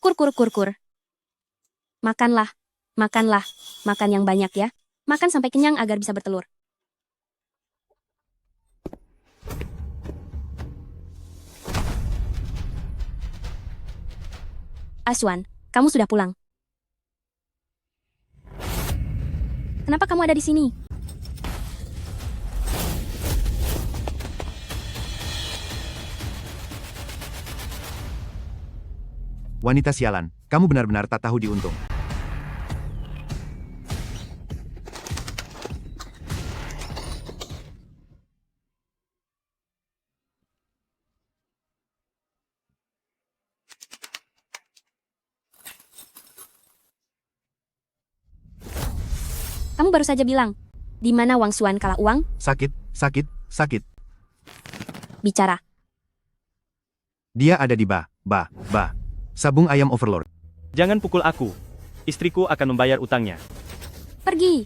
Kur, kur, kur, kur. Makanlah, makanlah, makan yang banyak ya. Makan sampai kenyang agar bisa bertelur. Aswan, kamu sudah pulang. Kenapa kamu ada di sini? Wanita sialan, kamu benar-benar tak tahu diuntung. Kamu baru saja bilang, di mana Wang Xuan kalah uang? Sakit, sakit, sakit. Bicara. Dia ada di sabung ayam overlord. Jangan pukul aku. Istriku akan membayar utangnya. Pergi.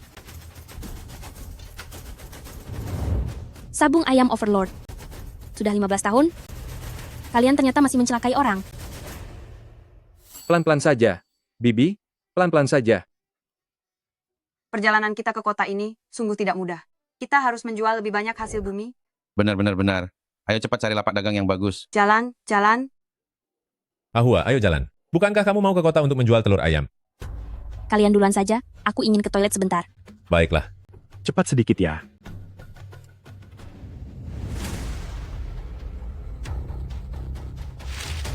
Sabung ayam overlord. Sudah 15 tahun? Kalian ternyata masih mencelakai orang. Pelan-pelan saja, Bibi. Pelan-pelan saja. Perjalanan kita ke kota ini sungguh tidak mudah. Kita harus menjual lebih banyak hasil bumi. Benar. Ayo cepat cari lapak dagang yang bagus. Jalan. Ahua, ayo jalan. Bukankah kamu mau ke kota untuk menjual telur ayam? Kalian duluan saja, aku ingin ke toilet sebentar. Baiklah. Cepat sedikit ya.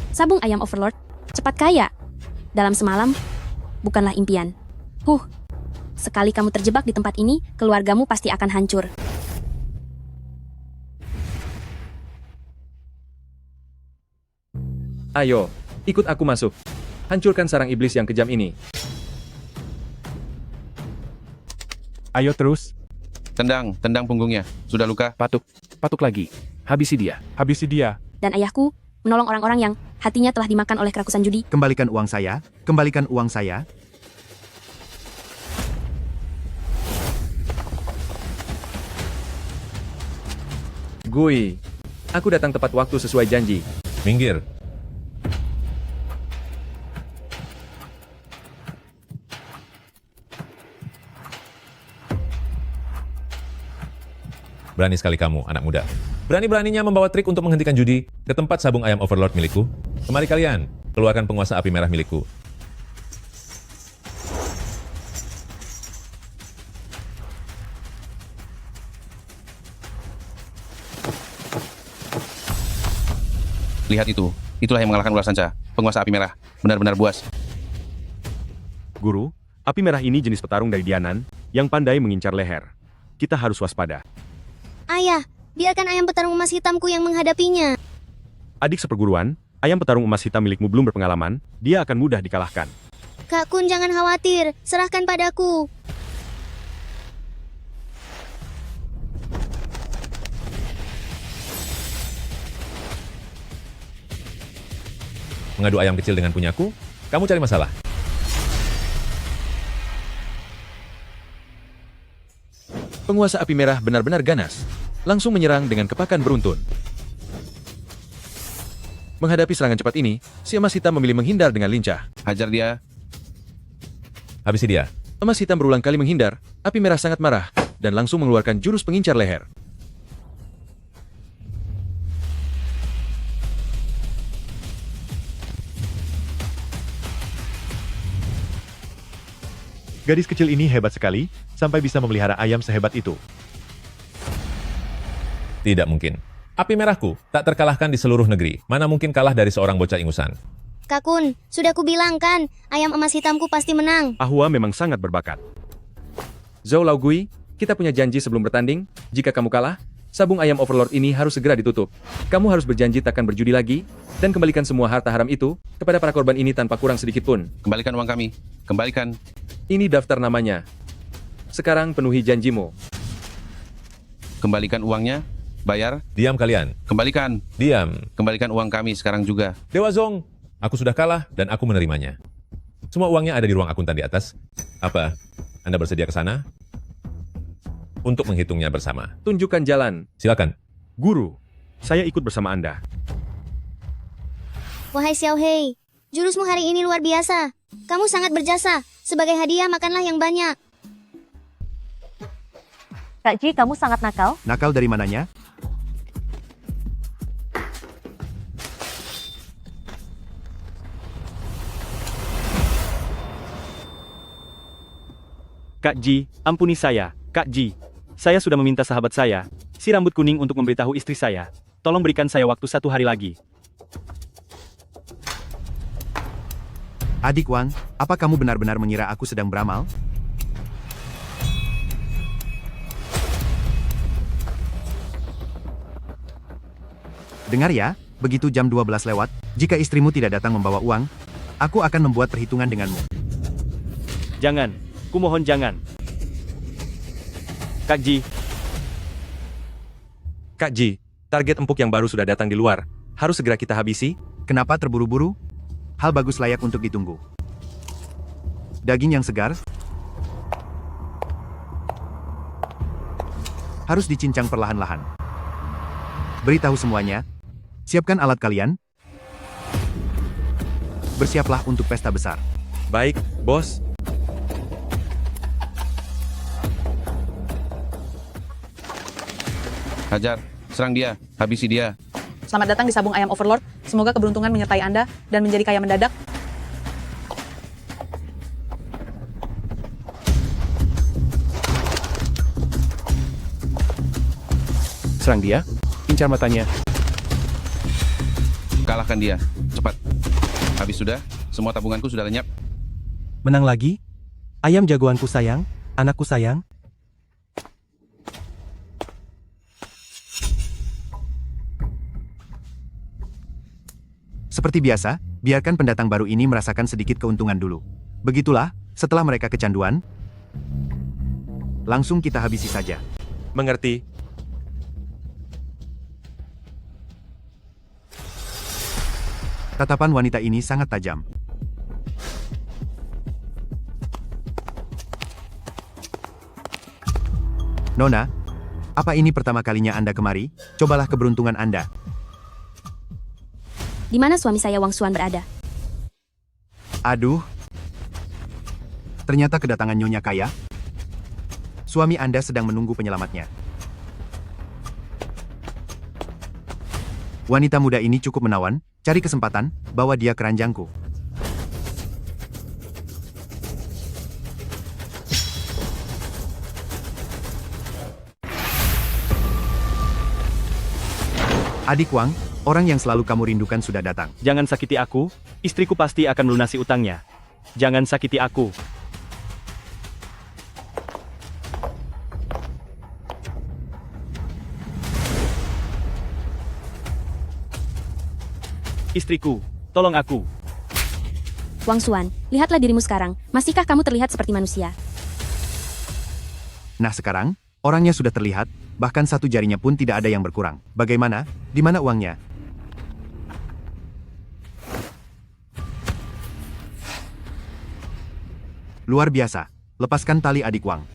Sabung ayam overlord, cepat kaya. Dalam semalam, bukanlah impian. Sekali kamu terjebak di tempat ini, keluargamu pasti akan hancur. Ayo, ikut aku masuk. Hancurkan sarang iblis yang kejam ini. Ayo terus. Tendang punggungnya. Sudah luka? Patuk lagi. Habisi dia. Habisi dia. Dan ayahku menolong orang-orang yang hatinya telah dimakan oleh kerakusan judi. Kembalikan uang saya, kembalikan uang saya. Gui, aku datang tepat waktu sesuai janji. Minggir. Berani sekali kamu, anak muda. Berani-beraninya membawa trik untuk menghentikan judi ke tempat sabung ayam overlord milikku. Kemari kalian, keluarkan penguasa api merah milikku. Lihat itu. Itulah yang mengalahkan ular sanca. Penguasa api merah. Benar-benar buas. Guru, api merah ini jenis petarung dari Dianan yang pandai mengincar leher. Kita harus waspada. Ayah, biarkan ayam petarung emas hitamku yang menghadapinya. Adik seperguruan, ayam petarung emas hitam milikmu belum berpengalaman, dia akan mudah dikalahkan. Kak Kun, jangan khawatir. Serahkan padaku. Mengadu ayam kecil dengan punyaku? Kamu cari masalah. Penguasa api merah benar-benar ganas. Langsung menyerang dengan kepakan beruntun. Menghadapi serangan cepat ini, si emas hitam memilih menghindar dengan lincah. Hajar dia. Habisi dia. Emas hitam berulang kali menghindar, api merah sangat marah, dan langsung mengeluarkan jurus pengincar leher. Gadis kecil ini hebat sekali, sampai bisa memelihara ayam sehebat itu. Tidak mungkin. Api merahku tak terkalahkan di seluruh negeri. Mana mungkin kalah dari seorang bocah ingusan. Kak Kun, sudah kubilang kan, ayam emas hitamku pasti menang. Ahua memang sangat berbakat. Zhou Lao Gui, kita punya janji sebelum bertanding. Jika kamu kalah, sabung ayam overlord ini harus segera ditutup. Kamu harus berjanji takkan berjudi lagi, dan kembalikan semua harta haram itu kepada para korban ini tanpa kurang sedikit pun. Kembalikan uang kami. Kembalikan. Ini daftar namanya. Sekarang penuhi janjimu. Kembalikan uangnya. Bayar. Diam kalian. Kembalikan. Diam. Kembalikan uang kami sekarang juga. Dewa Zong, aku sudah kalah dan aku menerimanya. Semua uangnya ada di ruang akuntan di atas. Apa? Anda bersedia ke sana? Untuk menghitungnya bersama. Tunjukkan jalan. Silakan. Guru, Saya ikut bersama Anda. Wahai Xiao Hei, jurusmu hari ini luar biasa. Kamu sangat berjasa. Sebagai hadiah makanlah yang banyak. Kak Ji, kamu sangat nakal. Nakal dari mananya? Kak Ji, ampuni saya. Kak Ji, saya sudah meminta sahabat saya, si rambut kuning untuk memberitahu istri saya. Tolong berikan saya waktu 1 hari lagi. Adik Wang, apa kamu benar-benar mengira aku sedang beramal? Dengar ya, begitu jam 12 lewat, jika istrimu tidak datang membawa uang, aku akan membuat perhitungan denganmu. Jangan, kumohon jangan. Kak Ji, Kak Ji, target empuk yang baru sudah datang di luar. Harus segera kita habisi. Kenapa terburu-buru? Hal bagus layak untuk ditunggu. Daging yang segar harus dicincang perlahan-lahan. Beritahu semuanya. Siapkan alat kalian. Bersiaplah untuk pesta besar. Baik, bos. Hajar, serang dia, habisi dia. Selamat datang di Sabung Ayam Overlord. Semoga keberuntungan menyertai Anda dan menjadi kaya mendadak. serang dia, incar matanya. Kalahkan dia, cepat. Habis sudah, semua tabunganku sudah lenyap. Menang lagi? Ayam jagoanku sayang, anakku sayang. Seperti biasa, biarkan pendatang baru ini merasakan sedikit keuntungan dulu. Begitulah, setelah mereka kecanduan, langsung kita habisi saja. Mengerti. Tatapan wanita ini sangat tajam. Nona, apa ini pertama kalinya Anda kemari? Cobalah keberuntungan Anda. Di mana suami saya Wang Xuan berada? Aduh. Ternyata kedatangan Nyonya Kaya. Suami Anda sedang menunggu penyelamatnya. Wanita muda ini cukup menawan. Cari kesempatan, bawa dia ke ranjangku. Adik Wang, orang yang selalu kamu rindukan sudah datang. Jangan sakiti aku, istriku pasti akan melunasi utangnya. Jangan sakiti aku. Istriku, tolong aku. Wang Xuan, lihatlah dirimu sekarang. Masihkah kamu terlihat seperti manusia? Nah sekarang, orangnya sudah terlihat, bahkan satu jarinya pun tidak ada yang berkurang. Bagaimana? Di mana uangnya? Luar biasa. Lepaskan tali adik Wang.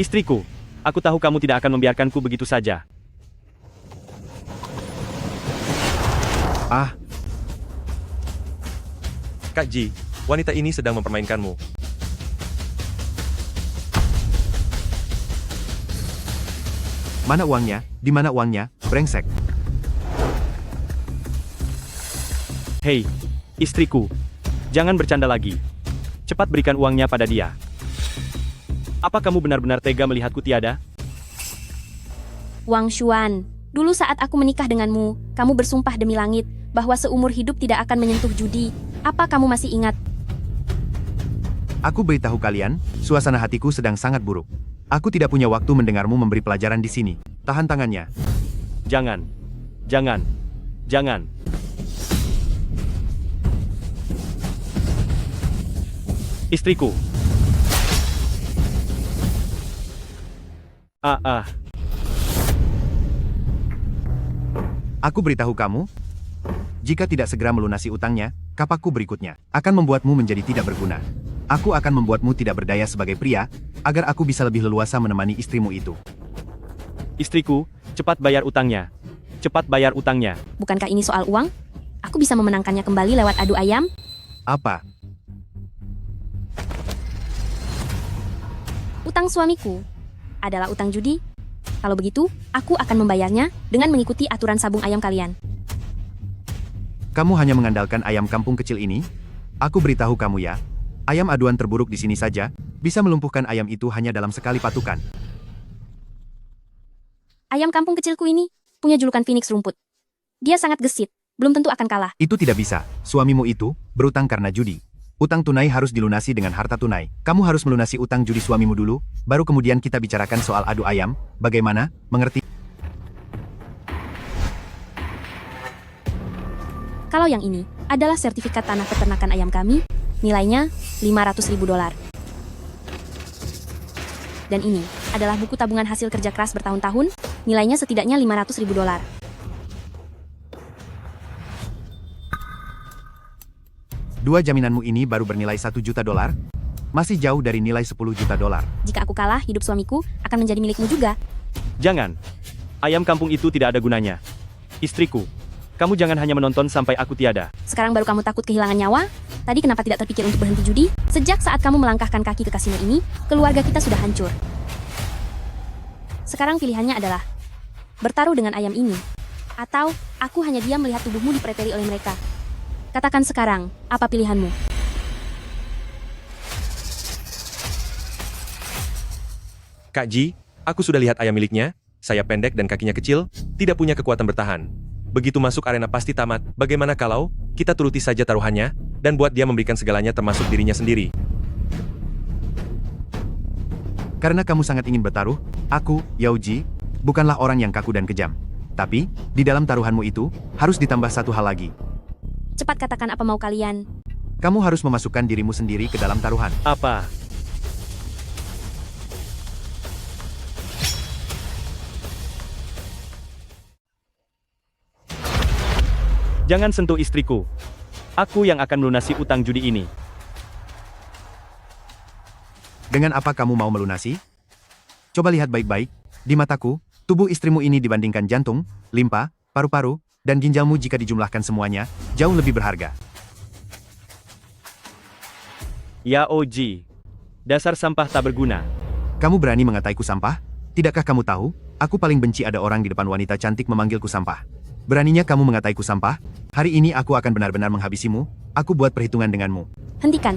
Istriku, aku tahu kamu tidak akan membiarkanku begitu saja. Ah, Kak Ji, wanita ini sedang mempermainkanmu. mana uangnya? Di mana uangnya? Brengsek. Hei, istriku, jangan bercanda lagi. Cepat berikan uangnya pada dia. Apa kamu benar-benar tega melihatku tiada? Wang Xuan, dulu saat aku menikah denganmu, kamu bersumpah demi langit bahwa seumur hidup tidak akan menyentuh judi. Apa kamu masih ingat? Aku beritahu kalian, suasana hatiku sedang sangat buruk. Aku tidak punya waktu mendengarmu memberi pelajaran di sini. Tahan tangannya. Jangan. Jangan. Jangan. Istriku. Aku beritahu kamu, jika tidak segera melunasi utangnya, kapakku berikutnya akan membuatmu menjadi tidak berguna. Aku akan membuatmu tidak berdaya sebagai pria, agar aku bisa lebih leluasa menemani istrimu itu. Istriku, cepat bayar utangnya. Cepat bayar utangnya. Bukankah ini soal uang? Aku bisa memenangkannya kembali lewat adu ayam? Apa? Utang suamiku adalah utang judi. Kalau begitu, aku akan membayarnya dengan mengikuti aturan sabung ayam kalian. Kamu hanya mengandalkan ayam kampung kecil ini? Aku beritahu kamu ya, ayam aduan terburuk di sini saja, bisa melumpuhkan ayam itu hanya dalam sekali patukan. Ayam kampung kecilku ini punya julukan Phoenix rumput. Dia sangat gesit, belum tentu akan kalah. Itu tidak bisa, suamimu itu berutang karena judi. Utang tunai harus dilunasi dengan harta tunai. Kamu harus melunasi utang judi suamimu dulu, baru kemudian kita bicarakan soal adu ayam. Bagaimana? Mengerti? Kalau yang ini adalah sertifikat tanah peternakan ayam kami, nilainya $500.000. Dan ini adalah buku tabungan hasil kerja keras bertahun-tahun, nilainya setidaknya $500.000. Dua jaminanmu ini baru bernilai $1 juta. Masih jauh dari nilai $10 juta. Jika aku kalah, hidup suamiku akan menjadi milikmu juga. Jangan. Ayam kampung itu tidak ada gunanya. Istriku, kamu jangan hanya menonton sampai aku tiada. Sekarang baru kamu takut kehilangan nyawa? Tadi kenapa tidak terpikir untuk berhenti judi? Sejak saat kamu melangkahkan kaki ke kasino ini, keluarga kita sudah hancur. Sekarang pilihannya adalah bertaruh dengan ayam ini, atau aku hanya diam melihat tubuhmu dipreteli oleh mereka. Katakan sekarang, apa pilihanmu? Kak Ji, aku sudah lihat ayam miliknya, sayap pendek dan kakinya kecil, tidak punya kekuatan bertahan. Begitu masuk arena pasti tamat. Bagaimana kalau kita turuti saja taruhannya, dan buat dia memberikan segalanya termasuk dirinya sendiri? Karena kamu sangat ingin bertaruh, aku, Yao Ji, bukanlah orang yang kaku dan kejam. Tapi, di dalam taruhanmu itu, harus ditambah satu hal lagi. Cepat katakan apa mau kalian. Kamu harus memasukkan dirimu sendiri ke dalam taruhan. Apa? Jangan sentuh istriku. Aku yang akan melunasi utang judi ini. Dengan apa kamu mau melunasi? Coba lihat baik-baik. Di mataku, tubuh istrimu ini dibandingkan jantung, limpa, paru-paru, dan ginjalmu jika dijumlahkan semuanya, jauh lebih berharga. Yao Ji, dasar sampah tak berguna. Kamu berani mengataiku sampah? Tidakkah kamu tahu, aku paling benci ada orang di depan wanita cantik memanggilku sampah. Beraninya kamu mengataiku sampah? Hari ini aku akan benar-benar menghabisimu, aku buat perhitungan denganmu. Hentikan.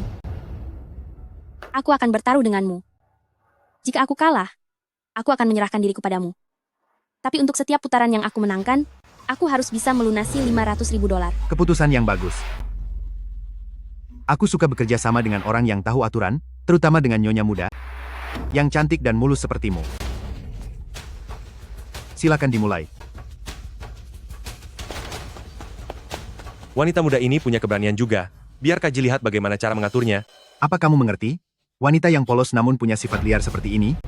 Aku akan bertaruh denganmu. Jika aku kalah, aku akan menyerahkan diriku padamu. Tapi untuk setiap putaran yang aku menangkan, aku harus bisa melunasi $500.000. Keputusan yang bagus. Aku suka bekerja sama dengan orang yang tahu aturan, terutama dengan nyonya muda, yang cantik dan mulus sepertimu. Silakan dimulai. Wanita muda ini punya keberanian juga. Biar Kak Ji lihat bagaimana cara mengaturnya. Apa kamu mengerti? Wanita yang polos namun punya sifat liar seperti ini?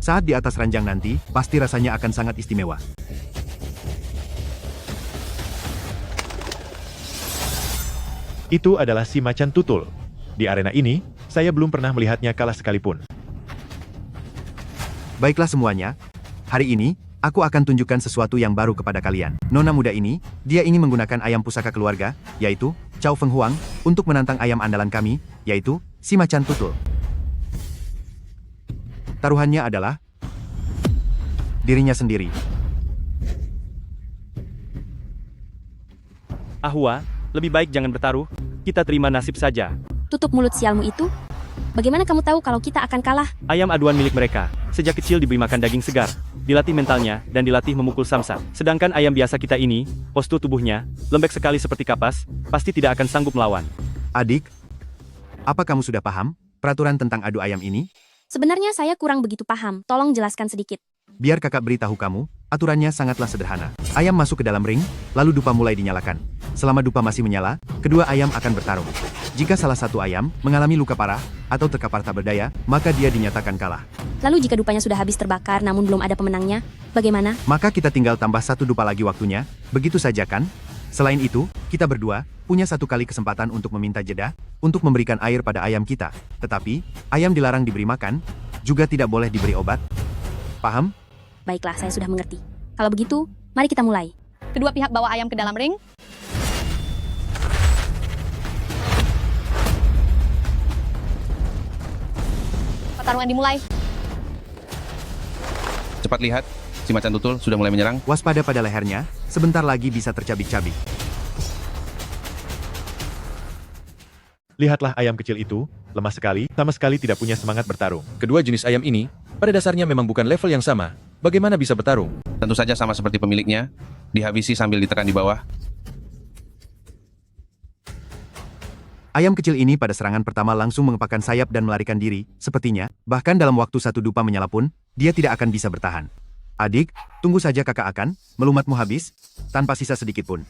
Saat di atas ranjang nanti, pasti rasanya akan sangat istimewa. Itu adalah si macan tutul. Di arena ini, saya belum pernah melihatnya kalah sekalipun. Baiklah semuanya, hari ini, aku akan tunjukkan sesuatu yang baru kepada kalian. Nona muda ini, dia ingin menggunakan ayam pusaka keluarga, yaitu Chow Feng Huang, untuk menantang ayam andalan kami, yaitu si macan tutul. Taruhannya adalah dirinya sendiri. Ahwa, lebih baik jangan bertaruh, kita terima nasib saja. Tutup mulut sialmu itu. Bagaimana kamu tahu kalau kita akan kalah? Ayam aduan milik mereka, sejak kecil diberi makan daging segar, dilatih mentalnya, dan dilatih memukul samsak. Sedangkan ayam biasa kita ini, postur tubuhnya, lembek sekali seperti kapas, pasti tidak akan sanggup melawan. Adik, apa kamu sudah paham peraturan tentang adu ayam ini? Sebenarnya saya kurang begitu paham, tolong jelaskan sedikit. Biar kakak beritahu kamu, aturannya sangatlah sederhana. Ayam masuk ke dalam ring, lalu dupa mulai dinyalakan. Selama dupa masih menyala, kedua ayam akan bertarung. Jika salah satu ayam mengalami luka parah atau terkapar tak berdaya, maka dia dinyatakan kalah. Lalu jika dupanya sudah habis terbakar namun belum ada pemenangnya, bagaimana? Maka kita tinggal tambah satu dupa lagi waktunya, begitu saja kan? Selain itu, kita berdua punya satu kali kesempatan untuk meminta jeda, untuk memberikan air pada ayam kita. Tetapi, ayam dilarang diberi makan, juga tidak boleh diberi obat. Paham? Baiklah, saya sudah mengerti. Kalau begitu, mari kita mulai. Kedua pihak bawa ayam ke dalam ring. Pertarungan dimulai. Cepat lihat, si macan tutul sudah mulai menyerang. Waspada pada lehernya, sebentar lagi bisa tercabik-cabik. Lihatlah ayam kecil itu, lemah sekali, sama sekali tidak punya semangat bertarung. Kedua jenis ayam ini, pada dasarnya memang bukan level yang sama. Bagaimana bisa bertarung? Tentu saja sama seperti pemiliknya, dihabisi sambil ditekan di bawah. Ayam kecil ini pada serangan pertama langsung mengepakkan sayap dan melarikan diri, sepertinya, bahkan dalam waktu satu dupa menyala pun, dia tidak akan bisa bertahan. Adik, tunggu saja kakak akan, melumatmu habis, tanpa sisa sedikit pun.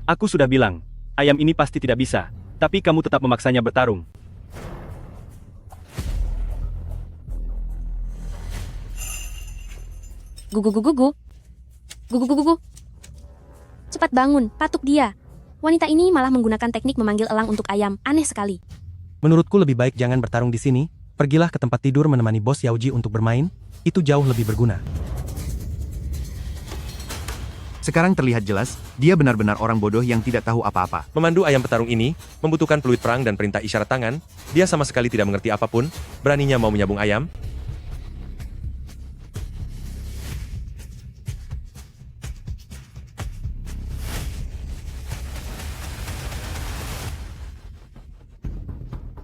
Aku sudah bilang, ayam ini pasti tidak bisa, tapi kamu tetap memaksanya bertarung. Gugu. Gugu. Cepat bangun, patuk dia. Wanita ini malah menggunakan teknik memanggil elang untuk ayam, aneh sekali. Menurutku lebih baik jangan bertarung di sini, pergilah ke tempat tidur menemani bos Yaoji untuk bermain, itu jauh lebih berguna. Sekarang terlihat jelas, dia benar-benar orang bodoh yang tidak tahu apa-apa. Memandu ayam petarung ini, membutuhkan peluit perang dan perintah isyarat tangan, dia sama sekali tidak mengerti apapun, beraninya mau menyambung ayam.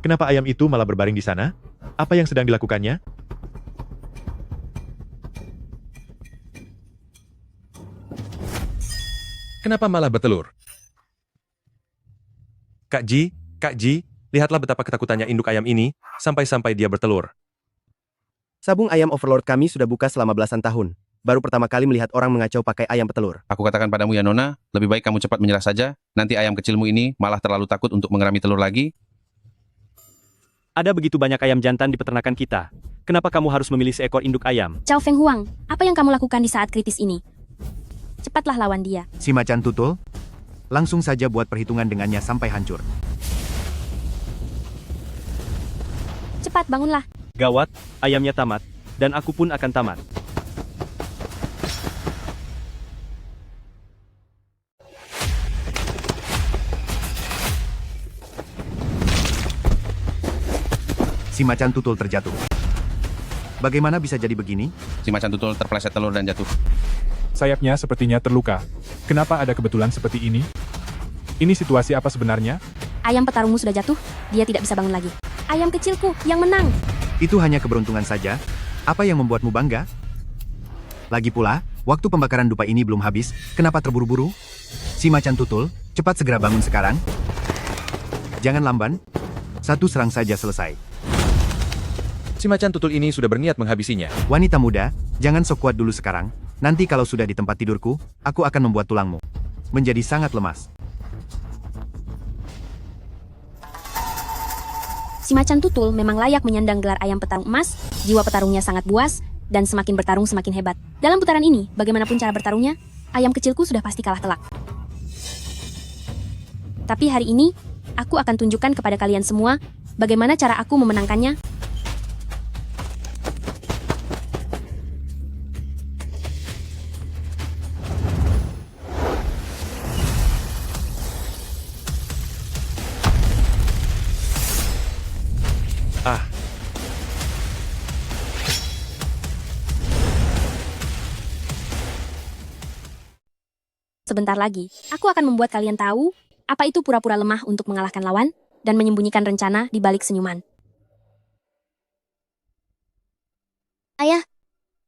Kenapa ayam itu malah berbaring di sana? Apa yang sedang dilakukannya? Kenapa malah bertelur? Kak Ji, lihatlah betapa ketakutannya induk ayam ini, sampai-sampai dia bertelur. Sabung ayam Overlord kami sudah buka selama belasan tahun. Baru pertama kali melihat orang mengacau pakai ayam petelur. Aku katakan padamu ya Nona, lebih baik kamu cepat menyerah saja, nanti ayam kecilmu ini malah terlalu takut untuk mengerami telur lagi. Ada begitu banyak ayam jantan di peternakan kita. Kenapa kamu harus memilih seekor induk ayam? Cao Feng Huang, apa yang kamu lakukan di saat kritis ini? Cepatlah lawan dia. Si macan tutul, langsung saja buat perhitungan dengannya sampai hancur. Cepat bangunlah. Gawat, ayamnya tamat, dan aku pun akan tamat. Si macan tutul terjatuh. Bagaimana bisa jadi begini? Si macan tutul terpeleset telur dan jatuh. Sayapnya sepertinya terluka. Kenapa ada kebetulan seperti ini? Ini situasi apa sebenarnya? Ayam petarungmu sudah jatuh, dia tidak bisa bangun lagi. Ayam kecilku yang menang. Itu hanya keberuntungan saja. Apa yang membuatmu bangga? Lagi pula, waktu pembakaran dupa ini belum habis, kenapa terburu-buru? Si macan tutul, cepat segera bangun sekarang. Jangan lamban. Satu serang saja selesai. Si macan tutul ini sudah berniat menghabisinya. Wanita muda, jangan sok kuat dulu sekarang. Nanti kalau sudah di tempat tidurku, aku akan membuat tulangmu menjadi sangat lemas. Si macan tutul memang layak menyandang gelar ayam petarung emas, jiwa petarungnya sangat buas, dan semakin bertarung semakin hebat. Dalam putaran ini, bagaimanapun cara bertarungnya, ayam kecilku sudah pasti kalah telak. Tapi hari ini, aku akan tunjukkan kepada kalian semua, bagaimana cara aku memenangkannya. Sebentar lagi, aku akan membuat kalian tahu apa itu pura-pura lemah untuk mengalahkan lawan dan menyembunyikan rencana di balik senyuman. Ayah,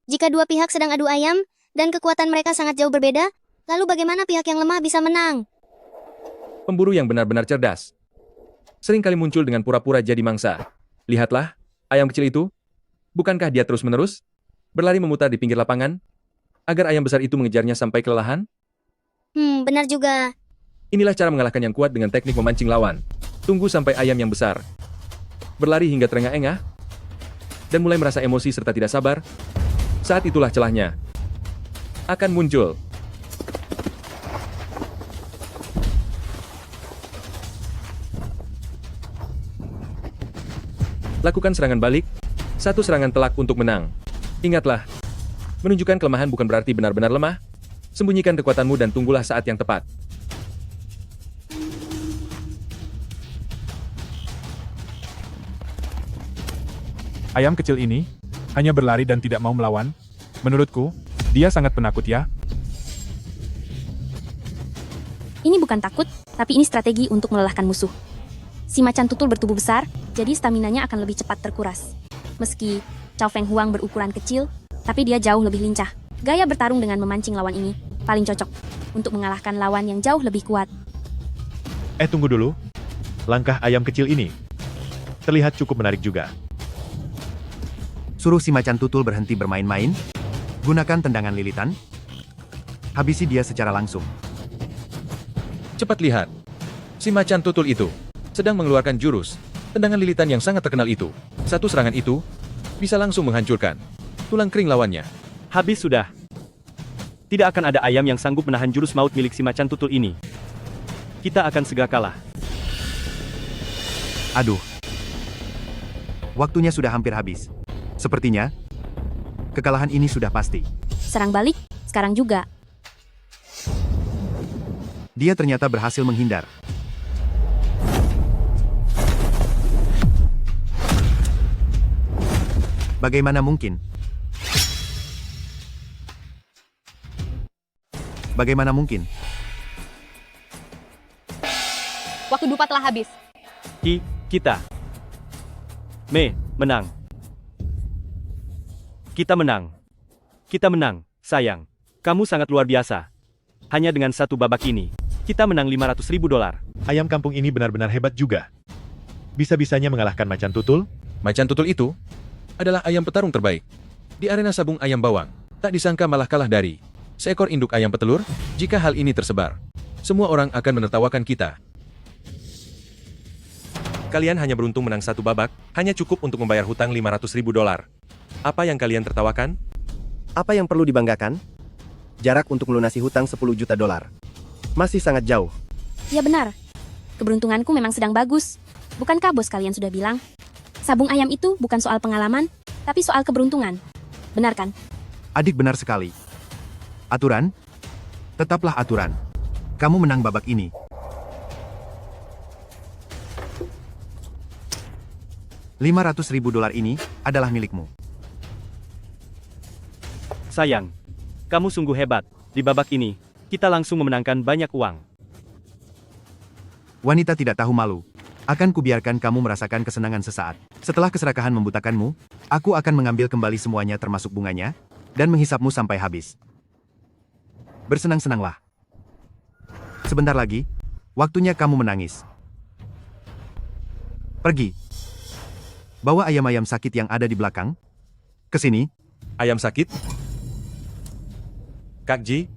jika dua pihak sedang adu ayam dan kekuatan mereka sangat jauh berbeda, lalu bagaimana pihak yang lemah bisa menang? Pemburu yang benar-benar cerdas seringkali muncul dengan pura-pura jadi mangsa. Lihatlah, ayam kecil itu. Bukankah dia terus-menerus berlari memutar di pinggir lapangan agar ayam besar itu mengejarnya sampai kelelahan? Benar juga. Inilah cara mengalahkan yang kuat dengan teknik memancing lawan. Tunggu sampai ayam yang besar berlari hingga terengah-engah dan mulai merasa emosi serta tidak sabar. Saat itulah celahnya akan muncul. Lakukan serangan balik Satu serangan telak untuk menang. Ingatlah, menunjukkan kelemahan bukan berarti benar-benar lemah. Sembunyikan kekuatanmu dan tunggulah saat yang tepat. Ayam kecil ini hanya berlari dan tidak mau melawan. Menurutku, dia sangat penakut ya. Ini bukan takut, tapi ini strategi untuk melelahkan musuh. Si macan tutul bertubuh besar, jadi staminanya akan lebih cepat terkuras. Meski Cao Feng Huang berukuran kecil, tapi dia jauh lebih lincah. Gaya bertarung dengan memancing lawan ini paling cocok untuk mengalahkan lawan yang jauh lebih kuat. Tunggu dulu. Langkah ayam kecil ini terlihat cukup menarik juga. Suruh si macan tutul berhenti bermain-main. Gunakan tendangan lilitan. Habisi dia secara langsung. Cepat lihat. Si macan tutul itu sedang mengeluarkan jurus tendangan lilitan yang sangat terkenal itu. Satu serangan itu bisa langsung menghancurkan tulang kering lawannya. Habis sudah. Tidak akan ada ayam yang sanggup menahan jurus maut milik si macan tutul ini. Kita akan segera kalah. Aduh. Waktunya sudah hampir habis. Sepertinya, kekalahan ini sudah pasti. Serang balik, sekarang juga. Dia ternyata berhasil menghindar. Bagaimana mungkin? Bagaimana mungkin? Waktu dupa telah habis. Kita. Menang. Kita menang. Kita menang, sayang. Kamu sangat luar biasa. Hanya dengan satu babak ini, kita menang $500.000. Ayam kampung ini benar-benar hebat juga. Bisa-bisanya mengalahkan macan tutul? Macan tutul itu adalah ayam petarung terbaik di arena sabung ayam bawang. Tak disangka malah kalah dari seekor induk ayam petelur. Jika hal ini tersebar, semua orang akan menertawakan kita. Kalian hanya beruntung menang satu babak, hanya cukup untuk membayar hutang $500.000. Apa yang kalian tertawakan? Apa yang perlu dibanggakan? Jarak untuk melunasi hutang $10 juta. Masih sangat jauh. Ya benar. Keberuntunganku memang sedang bagus. Bukankah bos kalian sudah bilang? Sabung ayam itu bukan soal pengalaman, tapi soal keberuntungan. Benar kan? Adik benar sekali. Aturan? Tetaplah aturan. Kamu menang babak ini. $500.000 ini adalah milikmu. Sayang, kamu sungguh hebat. Di babak ini, kita langsung memenangkan banyak uang. Wanita tidak tahu malu. Akan kubiarkan kamu merasakan kesenangan sesaat. Setelah keserakahan membutakanmu, aku akan mengambil kembali semuanya termasuk bunganya, dan menghisapmu sampai habis. Bersenang-senanglah. Sebentar lagi, waktunya kamu menangis. Pergi. Bawa ayam-ayam sakit yang ada di belakang. Ke sini. Ayam sakit? Kak Ji,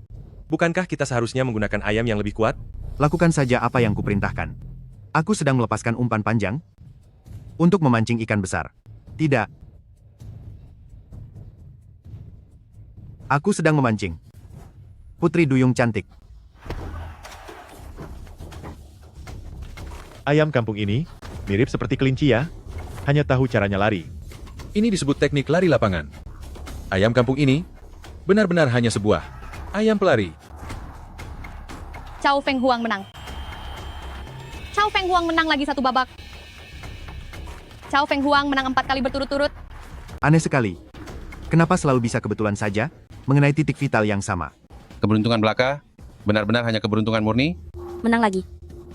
bukankah kita seharusnya menggunakan ayam yang lebih kuat? Lakukan saja apa yang kuperintahkan. Aku sedang melepaskan umpan panjang untuk memancing ikan besar. Tidak. Aku sedang memancing putri duyung cantik. Ayam kampung ini mirip seperti kelinci ya, hanya tahu caranya lari. Ini disebut teknik lari lapangan. Ayam kampung ini benar-benar hanya sebuah ayam pelari. Cao Feng Huang menang. Cao Feng Huang menang lagi satu babak. Cao Feng Huang menang 4 kali berturut-turut. Aneh sekali. Kenapa selalu bisa kebetulan saja mengenai titik vital yang sama? Keberuntungan belaka? Benar-benar hanya keberuntungan murni? Menang lagi.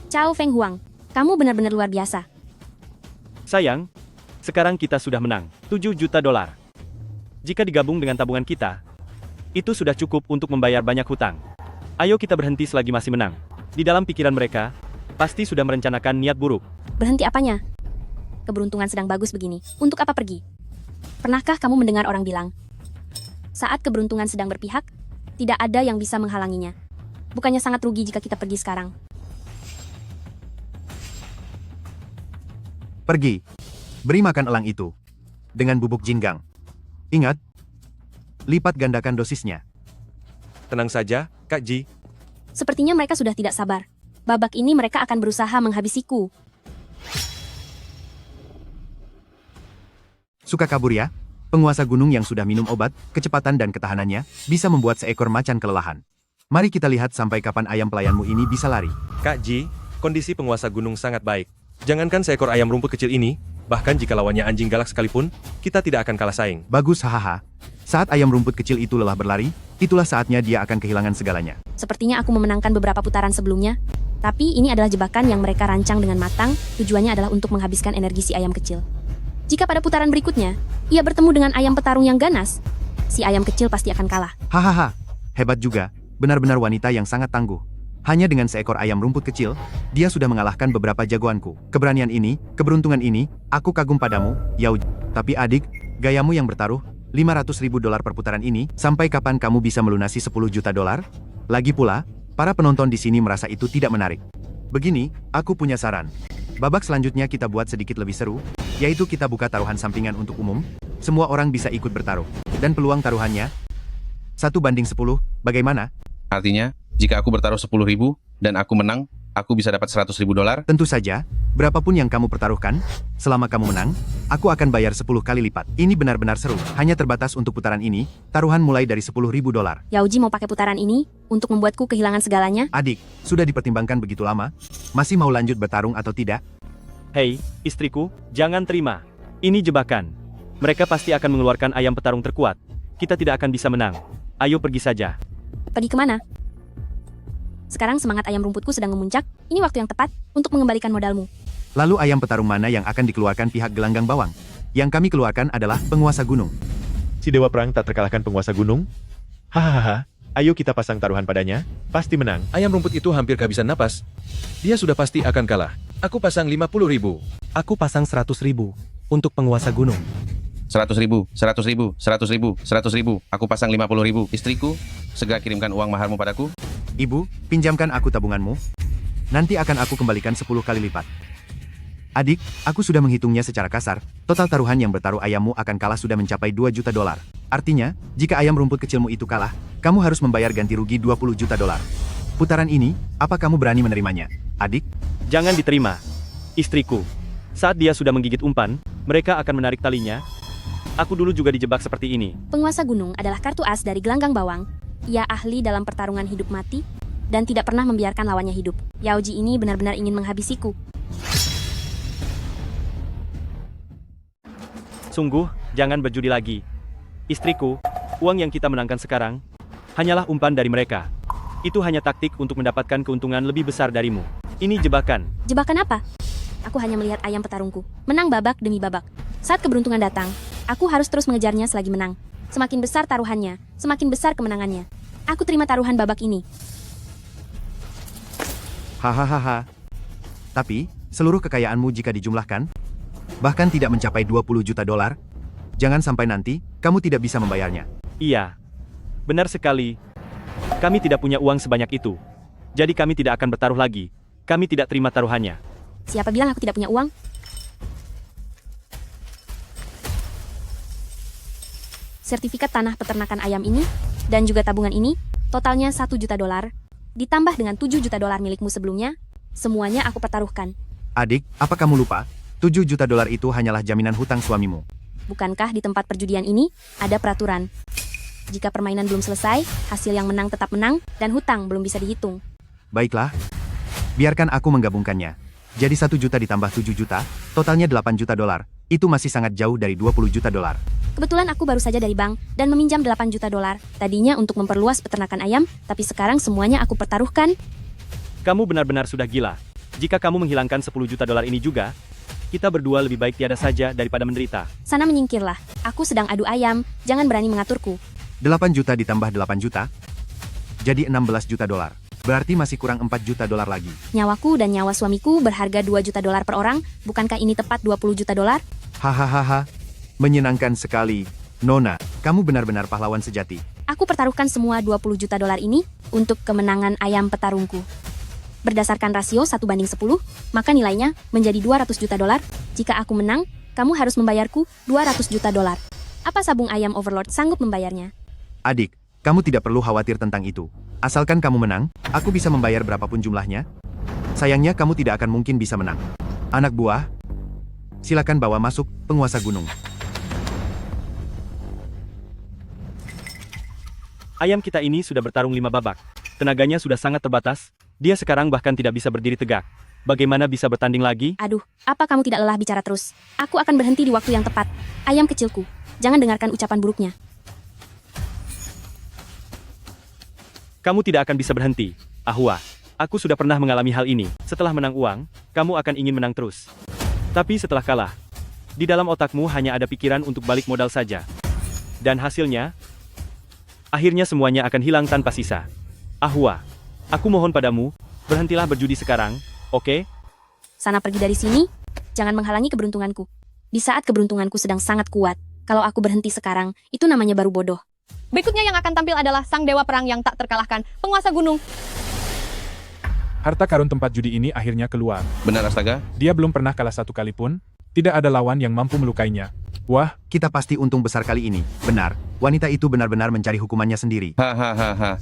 Cao Feng Huang, kamu benar-benar luar biasa. Sayang, sekarang kita sudah menang $7 juta. Jika digabung dengan tabungan kita, itu sudah cukup untuk membayar banyak hutang. Ayo kita berhenti selagi masih menang. Di dalam pikiran mereka, pasti sudah merencanakan niat buruk. Berhenti apanya? Keberuntungan sedang bagus begini. Untuk apa pergi? Pernahkah kamu mendengar orang bilang, saat keberuntungan sedang berpihak, tidak ada yang bisa menghalanginya. Bukannya sangat rugi jika kita pergi sekarang. Pergi. Beri makan elang itu dengan bubuk jinggang. Ingat, lipat gandakan dosisnya. Tenang saja, Kak Ji. Sepertinya mereka sudah tidak sabar. Babak ini mereka akan berusaha menghabisiku. Suka kabur ya? Penguasa gunung yang sudah minum obat, kecepatan dan ketahanannya, bisa membuat seekor macan kelelahan. Mari kita lihat sampai kapan ayam pelayanmu ini bisa lari. Kak Ji, kondisi penguasa gunung sangat baik. Jangankan seekor ayam rumput kecil ini, bahkan jika lawannya anjing galak sekalipun, kita tidak akan kalah saing. Bagus, hahaha. Saat ayam rumput kecil itu lelah berlari, itulah saatnya dia akan kehilangan segalanya. Sepertinya aku memenangkan beberapa putaran sebelumnya, tapi ini adalah jebakan yang mereka rancang dengan matang, tujuannya adalah untuk menghabiskan energi si ayam kecil. Jika pada putaran berikutnya, ia bertemu dengan ayam petarung yang ganas, si ayam kecil pasti akan kalah. Hahaha, hebat juga, benar-benar wanita yang sangat tangguh. Hanya dengan seekor ayam rumput kecil, dia sudah mengalahkan beberapa jagoanku. Keberanian ini, keberuntungan ini, aku kagum padamu, Yao. Tapi adik, gayamu yang bertaruh, $500.000 per putaran ini, sampai kapan kamu bisa melunasi $10 juta? Lagi pula, para penonton di sini merasa itu tidak menarik. Begini, aku punya saran. Babak selanjutnya kita buat sedikit lebih seru, yaitu kita buka taruhan sampingan untuk umum, semua orang bisa ikut bertaruh. Dan peluang taruhannya 1:10, bagaimana? Artinya, jika aku bertaruh 10.000 dan aku menang, aku bisa dapat $100.000? Tentu saja, berapapun yang kamu pertaruhkan, selama kamu menang, aku akan bayar 10 kali lipat. Ini benar-benar seru, hanya terbatas untuk putaran ini, taruhan mulai dari $10.000. Yaoji mau pakai putaran ini, untuk membuatku kehilangan segalanya? Adik, sudah dipertimbangkan begitu lama? Masih mau lanjut bertarung atau tidak? Hei, istriku, jangan terima. Ini jebakan. Mereka pasti akan mengeluarkan ayam petarung terkuat. Kita tidak akan bisa menang. Ayo pergi saja. Pergi kemana? Sekarang semangat ayam rumputku sedang memuncak, ini waktu yang tepat untuk mengembalikan modalmu. Lalu ayam petarung mana yang akan dikeluarkan pihak gelanggang bawang? Yang kami keluarkan adalah penguasa gunung. Si dewa perang tak terkalahkan penguasa gunung? Hahaha, ayo kita pasang taruhan padanya, pasti menang. Ayam rumput itu hampir kehabisan napas. Dia sudah pasti akan kalah. Aku pasang 50.000. Aku pasang 100.000 untuk penguasa gunung. 100.000, 100.000, 100.000, 100.000. Aku pasang 50.000. Istriku, segera kirimkan uang maharmu padaku. Ibu, pinjamkan aku tabunganmu. Nanti akan aku kembalikan 10 kali lipat. Adik, aku sudah menghitungnya secara kasar. Total taruhan yang bertaruh ayammu akan kalah sudah mencapai $2 juta. Artinya, jika ayam rumput kecilmu itu kalah, kamu harus membayar ganti rugi $20 juta. Putaran ini, apa kamu berani menerimanya, adik? Jangan diterima. Istriku, saat dia sudah menggigit umpan, mereka akan menarik talinya. Aku dulu juga dijebak seperti ini. Penguasa gunung adalah kartu as dari gelanggang bawang. Ia ahli dalam pertarungan hidup mati, dan tidak pernah membiarkan lawannya hidup. Yaoji ini benar-benar ingin menghabisiku. Sungguh, jangan berjudi lagi. Istriku, uang yang kita menangkan sekarang, hanyalah umpan dari mereka. Itu hanya taktik untuk mendapatkan keuntungan lebih besar darimu. Ini jebakan. Jebakan apa? Aku hanya melihat ayam petarungku menang babak demi babak. Saat keberuntungan datang, aku harus terus mengejarnya selagi menang. Semakin besar taruhannya, semakin besar kemenangannya. Aku terima taruhan babak ini. Hahaha. Tapi, seluruh kekayaanmu jika dijumlahkan, bahkan tidak mencapai $20 juta, jangan sampai nanti, kamu tidak bisa membayarnya. Iya. Benar sekali. Kami tidak punya uang sebanyak itu. Jadi kami tidak akan bertaruh lagi. Kami tidak terima taruhannya. Siapa bilang aku tidak punya uang? Sertifikat tanah peternakan ayam ini, dan juga tabungan ini, totalnya $1 juta, ditambah dengan $7 juta milikmu sebelumnya, semuanya aku pertaruhkan. Adik, apa kamu lupa? $7 juta itu hanyalah jaminan hutang suamimu. Bukankah di tempat perjudian ini, ada peraturan? Jika permainan belum selesai, hasil yang menang tetap menang, dan hutang belum bisa dihitung. Baiklah, biarkan aku menggabungkannya. Jadi 1 juta ditambah 7 juta, totalnya $8 juta. Itu masih sangat jauh dari $20 juta. Kebetulan aku baru saja dari bank dan meminjam $8 juta. Tadinya untuk memperluas peternakan ayam, tapi sekarang semuanya aku pertaruhkan. Kamu benar-benar sudah gila. Jika kamu menghilangkan $10 juta ini juga, kita berdua lebih baik tiada saja daripada menderita. Sana menyingkirlah. Aku sedang adu ayam, jangan berani mengaturku. 8 juta ditambah 8 juta, jadi $16 juta. Berarti masih kurang $4 juta lagi. Nyawaku dan nyawa suamiku berharga $2 juta per orang, bukankah ini tepat $20 juta? Hahaha, menyenangkan sekali. Nona, kamu benar-benar pahlawan sejati. Aku pertaruhkan semua $20 juta ini untuk kemenangan ayam petarungku. Berdasarkan rasio 1:10, maka nilainya menjadi $200 juta. Jika aku menang, kamu harus membayarku $200 juta. Apa sabung ayam Overlord sanggup membayarnya? Adik, kamu tidak perlu khawatir tentang itu. Asalkan kamu menang, aku bisa membayar berapapun jumlahnya. Sayangnya kamu tidak akan mungkin bisa menang. Anak buah, silakan bawa masuk penguasa gunung. Ayam kita ini sudah bertarung 5 babak. Tenaganya sudah sangat terbatas, dia sekarang bahkan tidak bisa berdiri tegak. Bagaimana bisa bertanding lagi? Aduh, apa kamu tidak lelah bicara terus? Aku akan berhenti di waktu yang tepat. Ayam kecilku, jangan dengarkan ucapan buruknya. Kamu tidak akan bisa berhenti. Ahwa, aku sudah pernah mengalami hal ini. Setelah menang uang, kamu akan ingin menang terus. Tapi setelah kalah, di dalam otakmu hanya ada pikiran untuk balik modal saja. Dan hasilnya, akhirnya semuanya akan hilang tanpa sisa. Ahwa, aku mohon padamu, berhentilah berjudi sekarang, oke? Sana pergi dari sini, jangan menghalangi keberuntunganku. Di saat keberuntunganku sedang sangat kuat, kalau aku berhenti sekarang, itu namanya baru bodoh. Berikutnya yang akan tampil adalah sang dewa perang yang tak terkalahkan, penguasa gunung. Harta karun tempat judi ini akhirnya keluar. Benar astaga? Dia belum pernah kalah satu kali pun. Tidak ada lawan yang mampu melukainya. Wah, kita pasti untung besar kali ini. Benar, wanita itu benar-benar mencari hukumannya sendiri. Hahaha.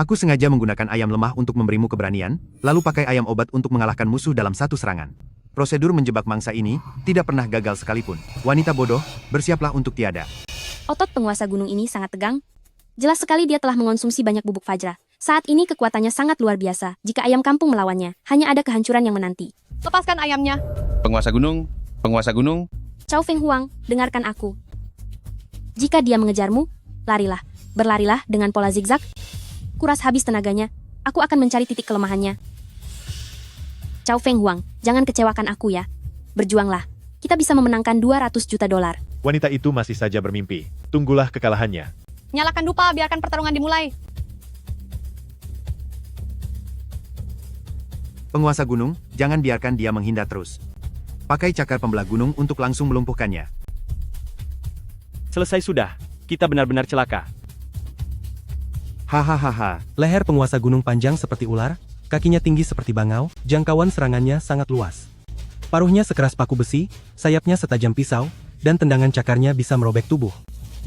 Aku sengaja menggunakan ayam lemah untuk memberimu keberanian, lalu pakai ayam obat untuk mengalahkan musuh dalam satu serangan. Prosedur menjebak mangsa ini tidak pernah gagal sekalipun. Wanita bodoh, bersiaplah untuk tiada. Otot penguasa gunung ini sangat tegang. Jelas sekali dia telah mengonsumsi banyak bubuk fajra. Saat ini kekuatannya sangat luar biasa. Jika ayam kampung melawannya, hanya ada kehancuran yang menanti. Lepaskan ayamnya. Penguasa gunung, penguasa gunung. Cao Feng Huang, dengarkan aku. Jika dia mengejarmu, larilah. Berlarilah dengan pola zigzag. Kuras habis tenaganya, aku akan mencari titik kelemahannya. Cao Feng Huang, jangan kecewakan aku ya. Berjuanglah. Kita bisa memenangkan 200 juta dolar. Wanita itu masih saja bermimpi. Tunggulah kekalahannya. Nyalakan dupa, biarkan pertarungan dimulai. Penguasa gunung, jangan biarkan dia menghindar terus. Pakai cakar pembelah gunung untuk langsung melumpuhkannya. Selesai sudah, kita benar-benar celaka. Hahaha. Leher penguasa gunung panjang seperti ular, kakinya tinggi seperti bangau, jangkauan serangannya sangat luas. Paruhnya sekeras paku besi, sayapnya setajam pisau, dan tendangan cakarnya bisa merobek tubuh.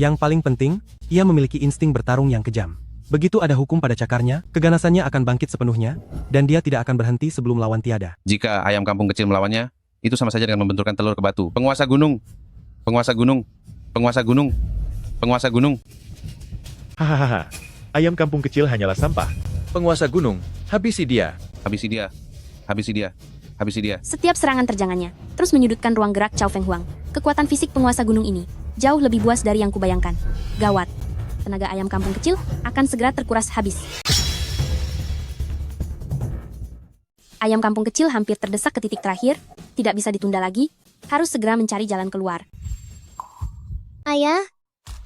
Yang paling penting, ia memiliki insting bertarung yang kejam. Begitu ada hukum pada cakarnya, keganasannya akan bangkit sepenuhnya, dan dia tidak akan berhenti sebelum lawan tiada. Jika ayam kampung kecil melawannya, itu sama saja dengan membenturkan telur ke batu. Penguasa gunung, penguasa gunung, penguasa gunung, penguasa gunung. Hahaha. Ayam kampung kecil hanyalah sampah. Penguasa gunung, habisi dia. Habisi dia. Habisi dia. Habisi dia. Setiap serangan terjangannya, terus menyudutkan ruang gerak Cao Feng Huang. Kekuatan fisik penguasa gunung ini, jauh lebih buas dari yang kubayangkan. Gawat. Tenaga ayam kampung kecil akan segera terkuras habis. Ayam kampung kecil hampir terdesak ke titik terakhir, tidak bisa ditunda lagi, harus segera mencari jalan keluar. Ayah,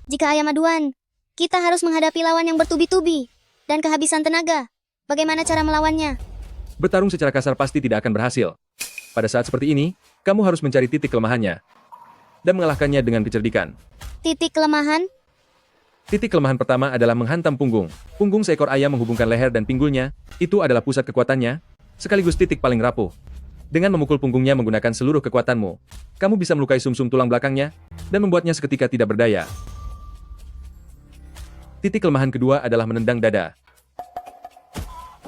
jika ayam aduan, kita harus menghadapi lawan yang bertubi-tubi dan kehabisan tenaga. Bagaimana cara melawannya? Bertarung secara kasar pasti tidak akan berhasil. Pada saat seperti ini, kamu harus mencari titik kelemahannya dan mengalahkannya dengan kecerdikan. Titik kelemahan? Titik kelemahan pertama adalah menghantam punggung. Punggung seekor ayam menghubungkan leher dan pinggulnya, itu adalah pusat kekuatannya, sekaligus titik paling rapuh. Dengan memukul punggungnya menggunakan seluruh kekuatanmu, kamu bisa melukai sumsum tulang belakangnya dan membuatnya seketika tidak berdaya. Titik kelemahan kedua adalah menendang dada.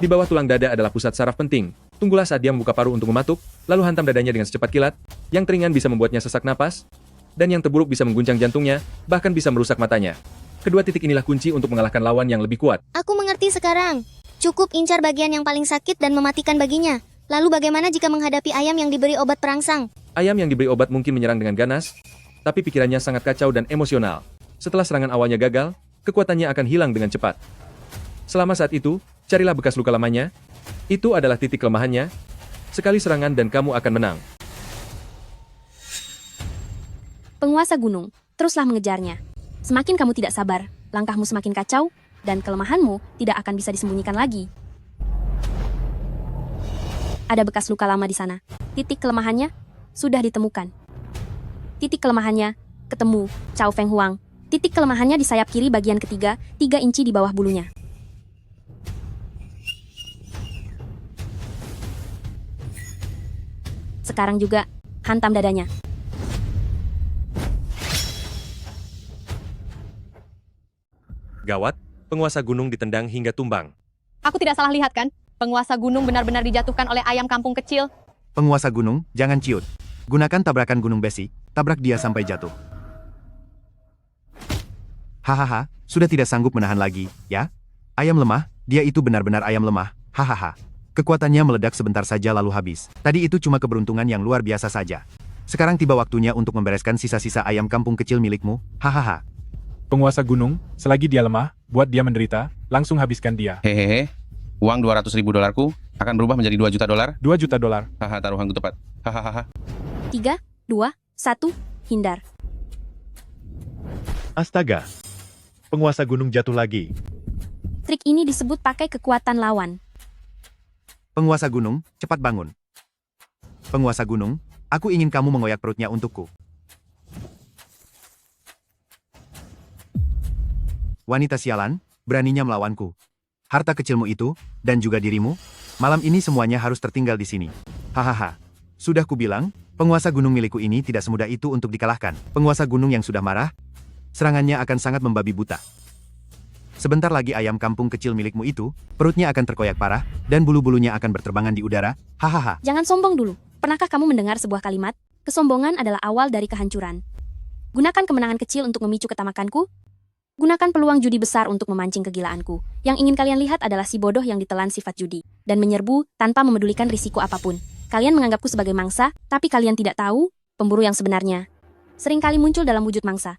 Di bawah tulang dada adalah pusat saraf penting. Tunggulah saat dia membuka paruh untuk mematuk, lalu hantam dadanya dengan secepat kilat. Yang ringan bisa membuatnya sesak napas, dan yang terburuk bisa mengguncang jantungnya, bahkan bisa merusak matanya. Kedua titik inilah kunci untuk mengalahkan lawan yang lebih kuat. Aku mengerti sekarang. Cukup incar bagian yang paling sakit dan mematikan baginya. Lalu bagaimana jika menghadapi ayam yang diberi obat perangsang? Ayam yang diberi obat mungkin menyerang dengan ganas, tapi pikirannya sangat kacau dan emosional. Setelah serangan awalnya gagal, kekuatannya akan hilang dengan cepat. Selama saat itu, carilah bekas luka lamanya. Itu adalah titik kelemahannya. Sekali serangan dan kamu akan menang. Penguasa gunung, teruslah mengejarnya. Semakin kamu tidak sabar, langkahmu semakin kacau, dan kelemahanmu tidak akan bisa disembunyikan lagi. Ada bekas luka lama di sana. Titik kelemahannya sudah ditemukan. Titik kelemahannya ketemu, Cao Feng Huang. Titik kelemahannya di sayap kiri bagian ketiga, 3 inci di bawah bulunya. Sekarang juga, hantam dadanya. Gawat, penguasa gunung ditendang hingga tumbang. Aku tidak salah lihat kan? Penguasa gunung benar-benar dijatuhkan oleh ayam kampung kecil. Penguasa gunung, jangan ciut. Gunakan tabrakan gunung besi, tabrak dia sampai jatuh. Hahaha, sudah tidak sanggup menahan lagi, ya? Ayam lemah, dia itu benar-benar ayam lemah, hahaha. Kekuatannya meledak sebentar saja lalu habis. Tadi itu cuma keberuntungan yang luar biasa saja. Sekarang tiba waktunya untuk membereskan sisa-sisa ayam kampung kecil milikmu, hahaha. Penguasa gunung, selagi dia lemah, buat dia menderita, langsung habiskan dia. Hehehe. Uang 200.000 dolarku akan berubah menjadi 2 juta dolar. 2 juta dolar. Haha, taruhanku tepat. Hahaha. 3, 2, 1, hindar. Astaga. Penguasa gunung jatuh lagi. Trik ini disebut pakai kekuatan lawan. Penguasa gunung, cepat bangun. Penguasa gunung, aku ingin kamu mengoyak perutnya untukku. Wanita sialan, beraninya melawanku. Harta kecilmu itu, dan juga dirimu, malam ini semuanya harus tertinggal di sini. Hahaha. Sudah kubilang, penguasa gunung milikku ini tidak semudah itu untuk dikalahkan. Penguasa gunung yang sudah marah, serangannya akan sangat membabi buta. Sebentar lagi ayam kampung kecil milikmu itu, perutnya akan terkoyak parah, dan bulu-bulunya akan berterbangan di udara, hahaha. Jangan sombong dulu. Pernahkah kamu mendengar sebuah kalimat? Kesombongan adalah awal dari kehancuran. Gunakan kemenangan kecil untuk memicu ketamakanku. Gunakan peluang judi besar untuk memancing kegilaanku. Yang ingin kalian lihat adalah si bodoh yang ditelan sifat judi, dan menyerbu tanpa memedulikan risiko apapun. Kalian menganggapku sebagai mangsa, tapi kalian tidak tahu, pemburu yang sebenarnya seringkali muncul dalam wujud mangsa.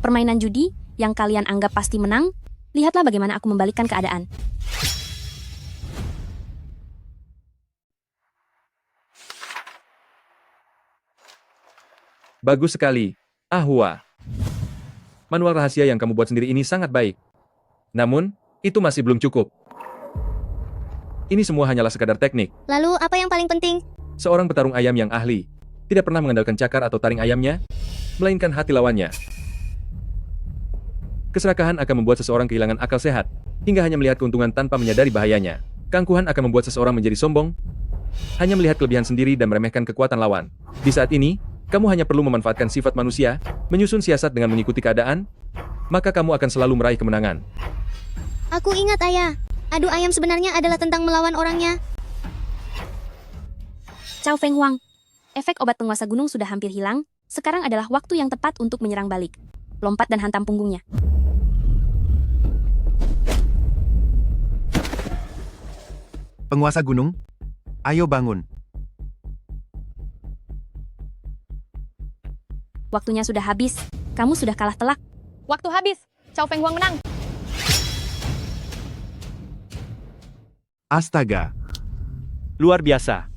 Permainan judi, yang kalian anggap pasti menang, lihatlah bagaimana aku membalikkan keadaan. Bagus sekali. Ahwa. Manual rahasia yang kamu buat sendiri ini sangat baik. Namun, itu masih belum cukup. Ini semua hanyalah sekadar teknik. Lalu apa yang paling penting? Seorang petarung ayam yang ahli tidak pernah mengandalkan cakar atau taring ayamnya, melainkan hati lawannya. Keserakahan akan membuat seseorang kehilangan akal sehat, hingga hanya melihat keuntungan tanpa menyadari bahayanya. Keangkuhan akan membuat seseorang menjadi sombong, hanya melihat kelebihan sendiri dan meremehkan kekuatan lawan. Di saat ini, kamu hanya perlu memanfaatkan sifat manusia, menyusun siasat dengan mengikuti keadaan, maka kamu akan selalu meraih kemenangan. Aku ingat, Ayah. Adu ayam sebenarnya adalah tentang melawan orangnya. Cao Feng Huang. Efek obat penguasa gunung sudah hampir hilang, sekarang adalah waktu yang tepat untuk menyerang balik. Lompat dan hantam punggungnya. Penguasa gunung, ayo bangun. Waktunya sudah habis, kamu sudah kalah telak. Waktu habis. Cao Feng Huang menang. Astaga. Luar biasa.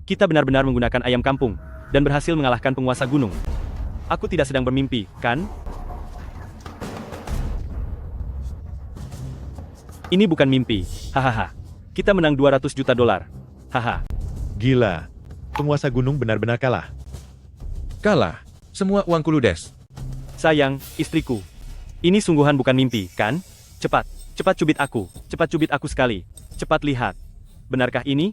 Kita benar-benar menggunakan ayam kampung, dan berhasil mengalahkan penguasa gunung. Aku tidak sedang bermimpi, kan? Ini bukan mimpi, hahaha. Kita menang 200 juta dolar. Haha. Gila. Penguasa gunung benar-benar kalah. Kalah. Semua uangku ludes. Sayang, istriku. Ini sungguhan bukan mimpi, kan? Cepat, cepat cubit aku. Cepat cubit aku sekali. Cepat lihat. Benarkah ini?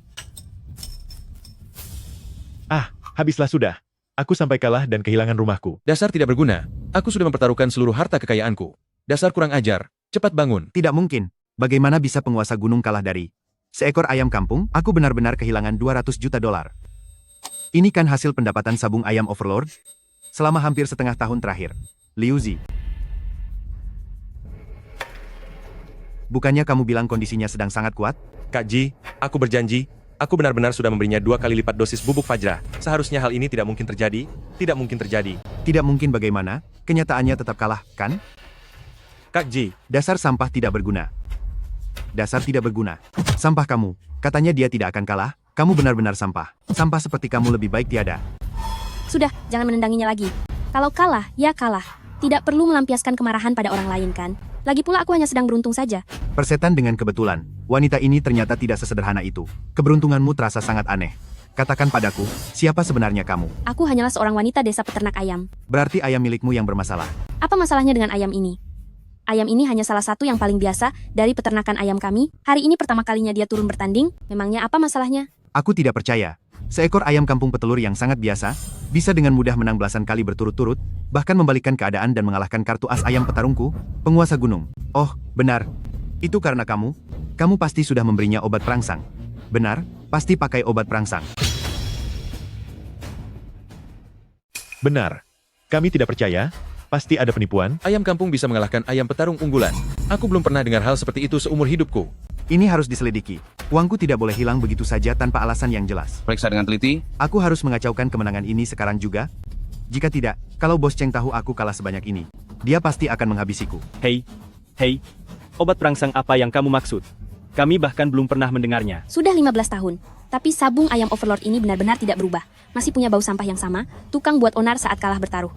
Ah, habislah sudah. Aku sampai kalah dan kehilangan rumahku. Dasar tidak berguna. Aku sudah mempertaruhkan seluruh harta kekayaanku. Dasar kurang ajar. Cepat bangun. Tidak mungkin. Bagaimana bisa penguasa gunung kalah dari seekor ayam kampung? Aku benar-benar kehilangan 200 juta dolar. Ini kan hasil pendapatan sabung ayam Overlord selama hampir setengah tahun terakhir. Liu Zi. Bukannya kamu bilang kondisinya sedang sangat kuat? Kak Ji, aku berjanji, aku benar-benar sudah memberinya 2 kali lipat dosis bubuk Fajra. Seharusnya hal ini tidak mungkin terjadi. Tidak mungkin terjadi. Tidak mungkin bagaimana? Kenyataannya tetap kalah, kan? Kak Ji, dasar sampah tidak berguna. Dasar tidak berguna. Sampah kamu. Katanya dia tidak akan kalah. Kamu benar-benar sampah. Sampah seperti kamu lebih baik tiada. Sudah, jangan menendanginya lagi. Kalau kalah, ya kalah. Tidak perlu melampiaskan kemarahan pada orang lain, kan? Lagi pula aku hanya sedang beruntung saja. Persetan dengan kebetulan. Wanita ini ternyata tidak sesederhana itu. Keberuntunganmu terasa sangat aneh. Katakan padaku, siapa sebenarnya kamu? Aku hanyalah seorang wanita desa peternak ayam. Berarti ayam milikmu yang bermasalah. Apa masalahnya dengan ayam ini? Ayam ini hanya salah satu yang paling biasa dari peternakan ayam kami. Hari ini pertama kalinya dia turun bertanding. Memangnya apa masalahnya? Aku tidak percaya. Seekor ayam kampung petelur yang sangat biasa, bisa dengan mudah menang belasan kali berturut-turut, bahkan membalikkan keadaan dan mengalahkan kartu as ayam petarungku, penguasa gunung. Oh, benar. Itu karena kamu. Kamu pasti sudah memberinya obat perangsang. Benar, pasti pakai obat perangsang. Benar. Kami tidak percaya. Pasti ada penipuan. Ayam kampung bisa mengalahkan ayam petarung unggulan. Aku belum pernah dengar hal seperti itu seumur hidupku. Ini harus diselidiki. Uangku tidak boleh hilang begitu saja tanpa alasan yang jelas. Periksa dengan teliti. Aku harus mengacaukan kemenangan ini sekarang juga. Jika tidak, kalau Bos Cheng tahu aku kalah sebanyak ini, dia pasti akan menghabisiku. Hei, obat perangsang apa yang kamu maksud? Kami bahkan belum pernah mendengarnya. Sudah 15 tahun, tapi sabung ayam Overlord ini benar-benar tidak berubah. Masih punya bau sampah yang sama, tukang buat onar saat kalah bertaruh.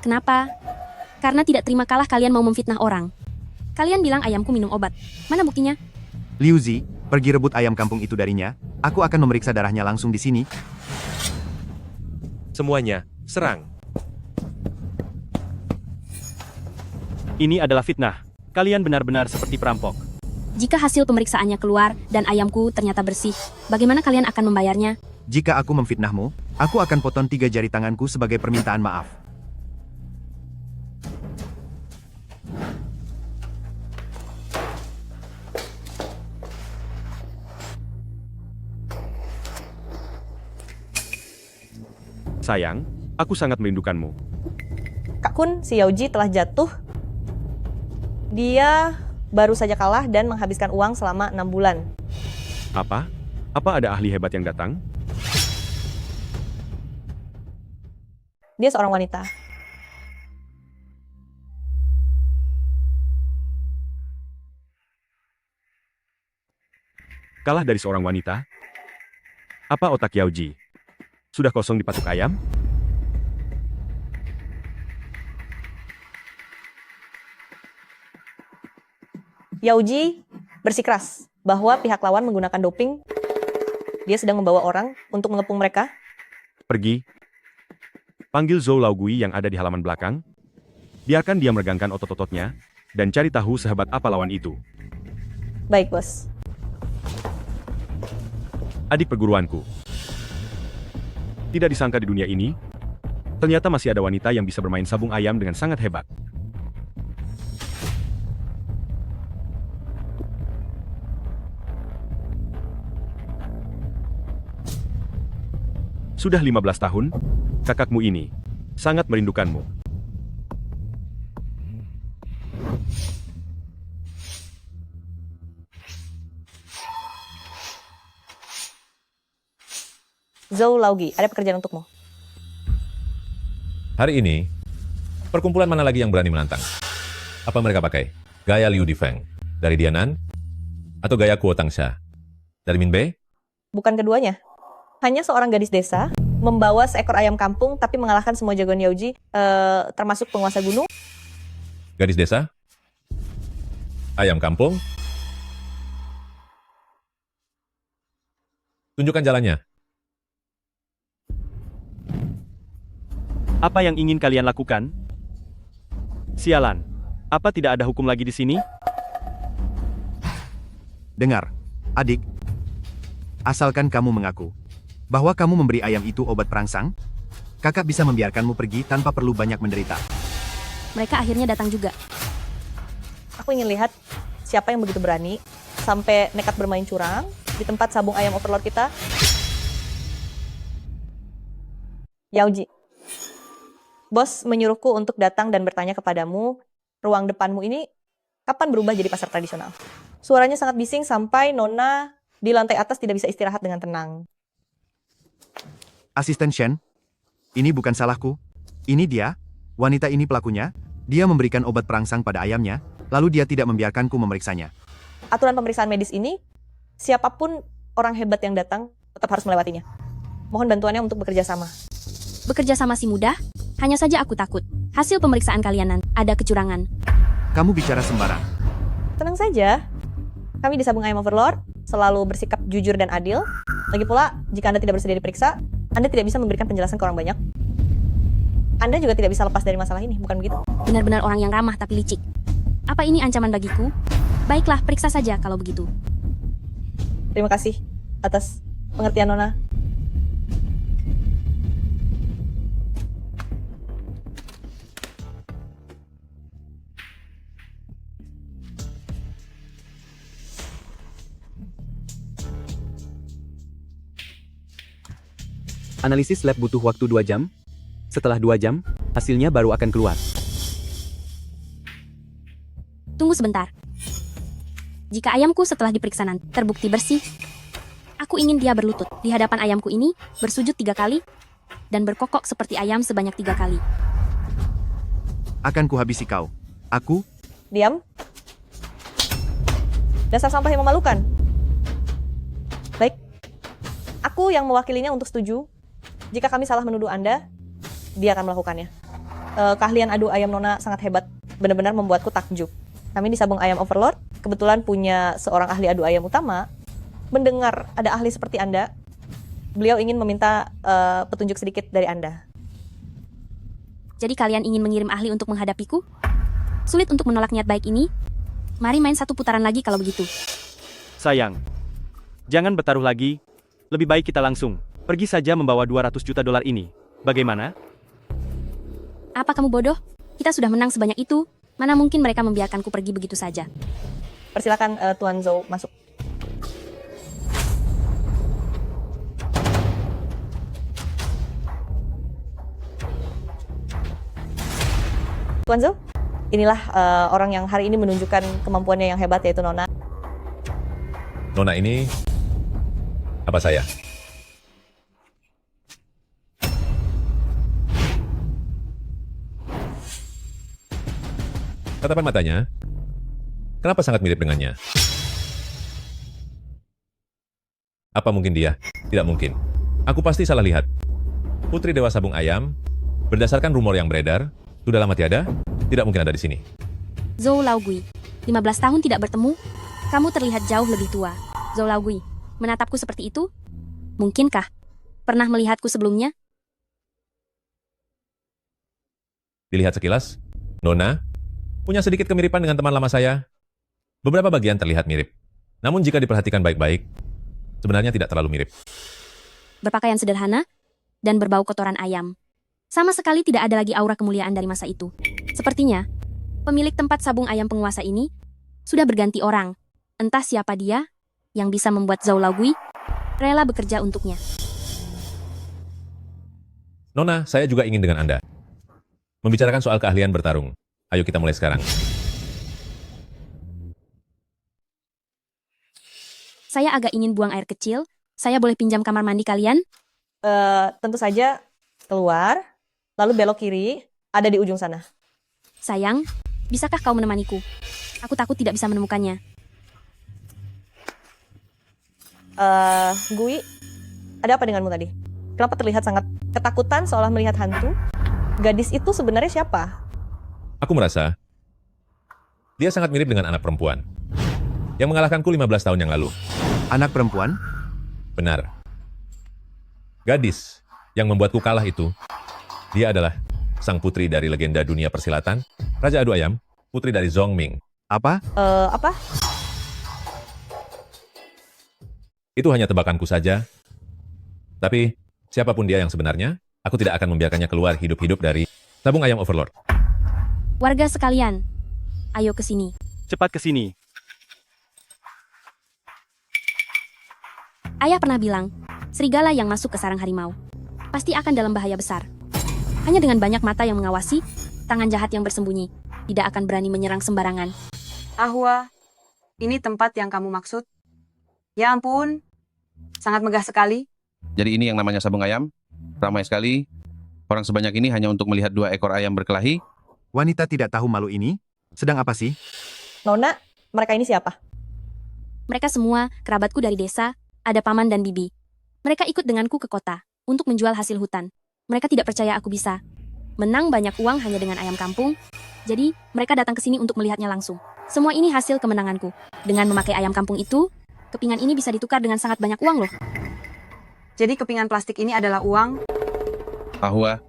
Kenapa? Karena tidak terima kalah kalian mau memfitnah orang. Kalian bilang ayamku minum obat. Mana buktinya? Liu Zi, pergi rebut ayam kampung itu darinya. Aku akan memeriksa darahnya langsung di sini. Semuanya, serang. Ini adalah fitnah. Kalian benar-benar seperti perampok. Jika hasil pemeriksaannya keluar dan ayamku ternyata bersih, bagaimana kalian akan membayarnya? Jika aku memfitnahmu, aku akan potong 3 jari tanganku sebagai permintaan maaf. Sayang, aku sangat merindukanmu. Kak Kun, si Yauji telah jatuh. Dia baru saja kalah dan menghabiskan uang selama 6 bulan. Apa? Apa ada ahli hebat yang datang? Dia seorang wanita. Kalah dari seorang wanita? Apa otak Yauji? Sudah kosong di patuk ayam? Yauji bersikeras bahwa pihak lawan menggunakan doping. Dia sedang membawa orang untuk mengepung mereka. Pergi. Panggil Zhou Laogui yang ada di halaman belakang. Biarkan dia meregangkan otot-ototnya, dan cari tahu sehebat apa lawan itu. Baik, bos. Adik perguruanku. Tidak disangka di dunia ini, ternyata masih ada wanita yang bisa bermain sabung ayam dengan sangat hebat. Sudah 15 tahun, kakakmu ini sangat merindukanmu. Zhou Laogi, ada pekerjaan untukmu. Hari ini, perkumpulan mana lagi yang berani menantang? Apa mereka pakai? Gaya Liu Difeng dari Dianan? Atau gaya Kuo Tangsha dari Minbei? Bukan keduanya. Hanya seorang gadis desa membawa seekor ayam kampung tapi mengalahkan semua jagoan Yauji, termasuk penguasa gunung. Gadis desa? Ayam kampung? Tunjukkan jalannya. Apa yang ingin kalian lakukan? Sialan, apa tidak ada hukum lagi di sini? Dengar, adik. Asalkan kamu mengaku bahwa kamu memberi ayam itu obat perangsang, kakak bisa membiarkanmu pergi tanpa perlu banyak menderita. Mereka akhirnya datang juga. Aku ingin lihat siapa yang begitu berani sampai nekat bermain curang di tempat sabung ayam Overlord kita. Yauji. Bos menyuruhku untuk datang dan bertanya kepadamu, ruang depanmu ini kapan berubah jadi pasar tradisional? Suaranya sangat bising sampai Nona di lantai atas tidak bisa istirahat dengan tenang. Asisten Shen, ini bukan salahku. Ini dia, wanita ini pelakunya. Dia memberikan obat perangsang pada ayamnya, lalu dia tidak membiarkanku memeriksanya. Aturan pemeriksaan medis ini, siapapun orang hebat yang datang tetap harus melewatinya. Mohon bantuannya untuk bekerja sama. Bekerja sama si mudah? Hanya saja aku takut. Hasil pemeriksaan kalian ada kecurangan. Kamu bicara sembarang. Tenang saja. Kami di Sabung Ayam Overlord selalu bersikap jujur dan adil. Lagi pula, jika Anda tidak bersedia diperiksa, Anda tidak bisa memberikan penjelasan ke orang banyak. Anda juga tidak bisa lepas dari masalah ini, bukan begitu? Benar-benar orang yang ramah tapi licik. Apa ini ancaman bagiku? Baiklah, periksa saja kalau begitu. Terima kasih atas pengertian Nona. Analisis lab butuh waktu 2 jam. Setelah 2 jam, hasilnya baru akan keluar. Tunggu sebentar. Jika ayamku setelah diperiksa nanti terbukti bersih, aku ingin dia berlutut di hadapan ayamku ini, bersujud 3 kali, dan berkokok seperti ayam sebanyak 3 kali. Akan kuhabisi kau. Aku, Diam. Dasar sampah yang memalukan. Baik. Aku yang mewakilinya untuk setuju. Jika kami salah menuduh Anda, dia akan melakukannya. Keahlian adu ayam Nona sangat hebat. Benar-benar membuatku takjub. Kami di Sabung Ayam Overlord kebetulan punya seorang ahli adu ayam utama. Mendengar ada ahli seperti Anda, beliau ingin meminta petunjuk sedikit dari Anda. Jadi kalian ingin mengirim ahli untuk menghadapiku? Sulit untuk menolak niat baik ini? Mari main 1 putaran lagi kalau begitu. Sayang, jangan bertaruh lagi. Lebih baik kita langsung pergi saja membawa 200 juta dolar ini. Bagaimana? Apa kamu bodoh? Kita sudah menang sebanyak itu. Mana mungkin mereka membiarkanku pergi begitu saja? Persilakan Tuan Zhou masuk. Tuan Zhou, inilah orang yang hari ini menunjukkan kemampuannya yang hebat, yaitu Nona. Nona ini apa saya? Tatapan matanya, kenapa sangat mirip dengannya? Apa mungkin dia? Tidak mungkin. Aku pasti salah lihat. Putri Dewa Sabung Ayam, berdasarkan rumor yang beredar, sudah lama tiada, tidak mungkin ada di sini. Zhou Laogui, 15 tahun tidak bertemu, kamu terlihat jauh lebih tua. Zhou Laogui, menatapku seperti itu? Mungkinkah? Pernah melihatku sebelumnya? Dilihat sekilas, Nona punya sedikit kemiripan dengan teman lama saya. Beberapa bagian terlihat mirip. Namun jika diperhatikan baik-baik, sebenarnya tidak terlalu mirip. Berpakaian sederhana, dan berbau kotoran ayam. Sama sekali tidak ada lagi aura kemuliaan dari masa itu. Sepertinya, pemilik tempat sabung ayam penguasa ini sudah berganti orang. Entah siapa dia yang bisa membuat Zhou Laogui rela bekerja untuknya. Nona, saya juga ingin dengan Anda membicarakan soal keahlian bertarung. Ayo kita mulai sekarang. Saya agak ingin buang air kecil. Saya boleh pinjam kamar mandi kalian? Tentu saja keluar, lalu belok kiri, ada di ujung sana. Sayang, bisakah kau menemaniku? Aku takut tidak bisa menemukannya. Gui, ada apa denganmu tadi? Kenapa terlihat sangat ketakutan seolah melihat hantu? Gadis itu sebenarnya siapa? Aku merasa dia sangat mirip dengan anak perempuan yang mengalahkanku 15 tahun yang lalu. Anak perempuan? Benar. Gadis yang membuatku kalah itu, dia adalah sang putri dari legenda dunia persilatan, Raja Adu Ayam, putri dari Zhongming. Apa? Apa? Itu hanya tebakanku saja. Tapi, siapapun dia yang sebenarnya, aku tidak akan membiarkannya keluar hidup-hidup dari Sabung Ayam Overlord. Warga sekalian, ayo ke sini. Cepat ke sini. Ayah pernah bilang, serigala yang masuk ke sarang harimau pasti akan dalam bahaya besar. Hanya dengan banyak mata yang mengawasi, tangan jahat yang bersembunyi tidak akan berani menyerang sembarangan. Ahwa, ini tempat yang kamu maksud? Ya ampun, sangat megah sekali. Jadi ini yang namanya sabung ayam? Ramai sekali. Orang sebanyak ini hanya untuk melihat 2 ekor ayam berkelahi? Wanita tidak tahu malu ini? Sedang apa sih? Nona, mereka ini siapa? Mereka semua kerabatku dari desa, ada paman dan bibi. Mereka ikut denganku ke kota untuk menjual hasil hutan. Mereka tidak percaya aku bisa menang banyak uang hanya dengan ayam kampung. Jadi, mereka datang ke sini untuk melihatnya langsung. Semua ini hasil kemenanganku. Dengan memakai ayam kampung itu, kepingan ini bisa ditukar dengan sangat banyak uang loh. Jadi kepingan plastik ini adalah uang? Ahwa,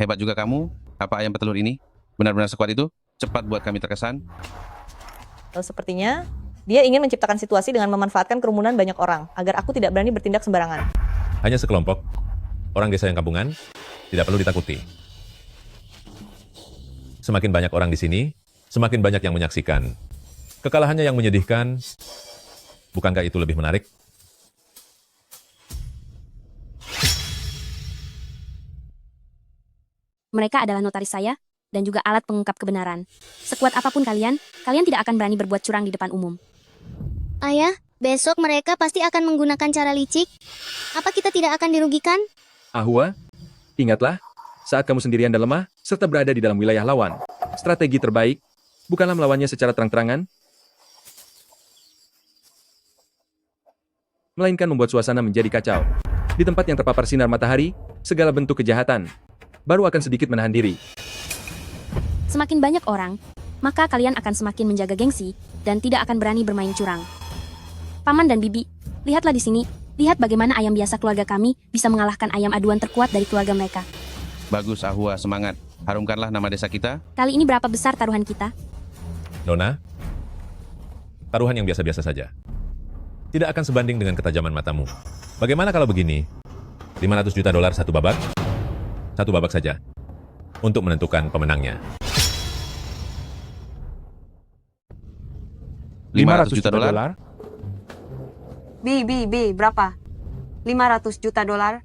hebat juga kamu. Apa ayam petelur ini? Benar-benar sekuat itu? Cepat buat kami terkesan. Sepertinya, dia ingin menciptakan situasi dengan memanfaatkan kerumunan banyak orang, agar aku tidak berani bertindak sembarangan. Hanya sekelompok orang desa yang kampungan, tidak perlu ditakuti. Semakin banyak orang di sini, semakin banyak yang menyaksikan. Kekalahannya yang menyedihkan, bukankah itu lebih menarik? Mereka adalah notaris saya, dan juga alat pengungkap kebenaran. Sekuat apapun kalian tidak akan berani berbuat curang di depan umum. Ayah, besok mereka pasti akan menggunakan cara licik. Apa kita tidak akan dirugikan? Ahua, ingatlah, saat kamu sendirian dan lemah, serta berada di dalam wilayah lawan, strategi terbaik bukanlah melawannya secara terang-terangan, melainkan membuat suasana menjadi kacau. Di tempat yang terpapar sinar matahari, segala bentuk kejahatan baru akan sedikit menahan diri. Semakin banyak orang, maka kalian akan semakin menjaga gengsi dan tidak akan berani bermain curang. Paman dan Bibi, lihatlah di sini. Lihat bagaimana ayam biasa keluarga kami bisa mengalahkan ayam aduan terkuat dari keluarga mereka. Bagus Ahua, semangat. Harumkanlah nama desa kita. Kali ini berapa besar taruhan kita? Nona, taruhan yang biasa-biasa saja. Tidak akan sebanding dengan ketajaman matamu. Bagaimana kalau begini? 500 juta dolar satu babak? Satu babak saja. Untuk menentukan pemenangnya. 500 juta dolar? Bi, berapa? 500 juta dolar?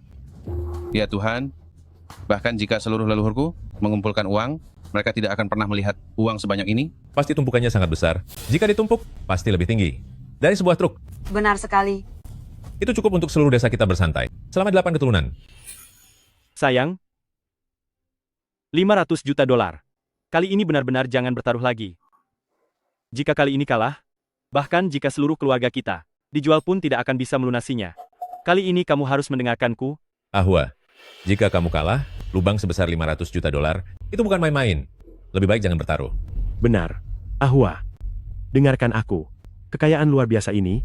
Ya Tuhan, bahkan jika seluruh leluhurku mengumpulkan uang, mereka tidak akan pernah melihat uang sebanyak ini. Pasti tumpukannya sangat besar. Jika ditumpuk, pasti lebih tinggi. Dari sebuah truk. Benar sekali. Itu cukup untuk seluruh desa kita bersantai. Selama 8 keturunan. Sayang, 500 juta dolar. Kali ini benar-benar jangan bertaruh lagi. Jika kali ini kalah, bahkan jika seluruh keluarga kita dijual pun tidak akan bisa melunasinya. Kali ini kamu harus mendengarkanku. Ahua, jika kamu kalah, lubang sebesar 500 juta dolar, itu bukan main-main. Lebih baik jangan bertaruh. Benar. Ahua, dengarkan aku. Kekayaan luar biasa ini,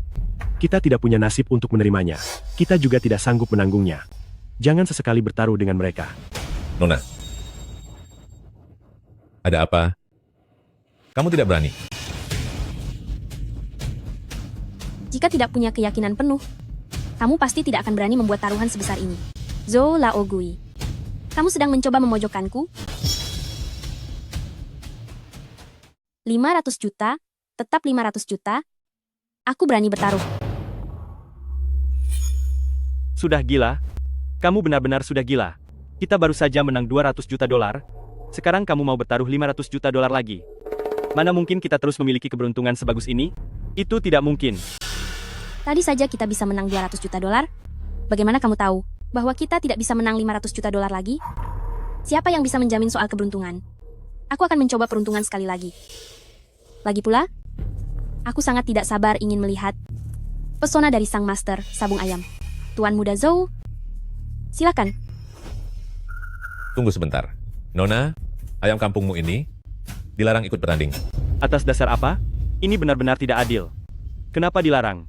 kita tidak punya nasib untuk menerimanya. Kita juga tidak sanggup menanggungnya. Jangan sesekali bertaruh dengan mereka. Nona, ada apa? Kamu tidak berani. Jika tidak punya keyakinan penuh, kamu pasti tidak akan berani membuat taruhan sebesar ini. Zhou Laogui, kamu sedang mencoba memojokkanku? 500 juta, tetap 500 juta. Aku berani bertaruh. Sudah gila? Kamu benar-benar sudah gila. Kita baru saja menang 200 juta dolar. Sekarang kamu mau bertaruh 500 juta dolar lagi. Mana mungkin kita terus memiliki keberuntungan sebagus ini? Itu tidak mungkin. Tadi saja kita bisa menang 200 juta dolar. Bagaimana kamu tahu bahwa kita tidak bisa menang 500 juta dolar lagi? Siapa yang bisa menjamin soal keberuntungan? Aku akan mencoba peruntungan sekali lagi. Lagi pula, aku sangat tidak sabar ingin melihat pesona dari sang master sabung ayam. Tuan muda Zhou, silakan. Tunggu sebentar. Nona, ayam kampungmu ini dilarang ikut bertanding. Atas dasar apa? Ini benar-benar tidak adil. Kenapa dilarang?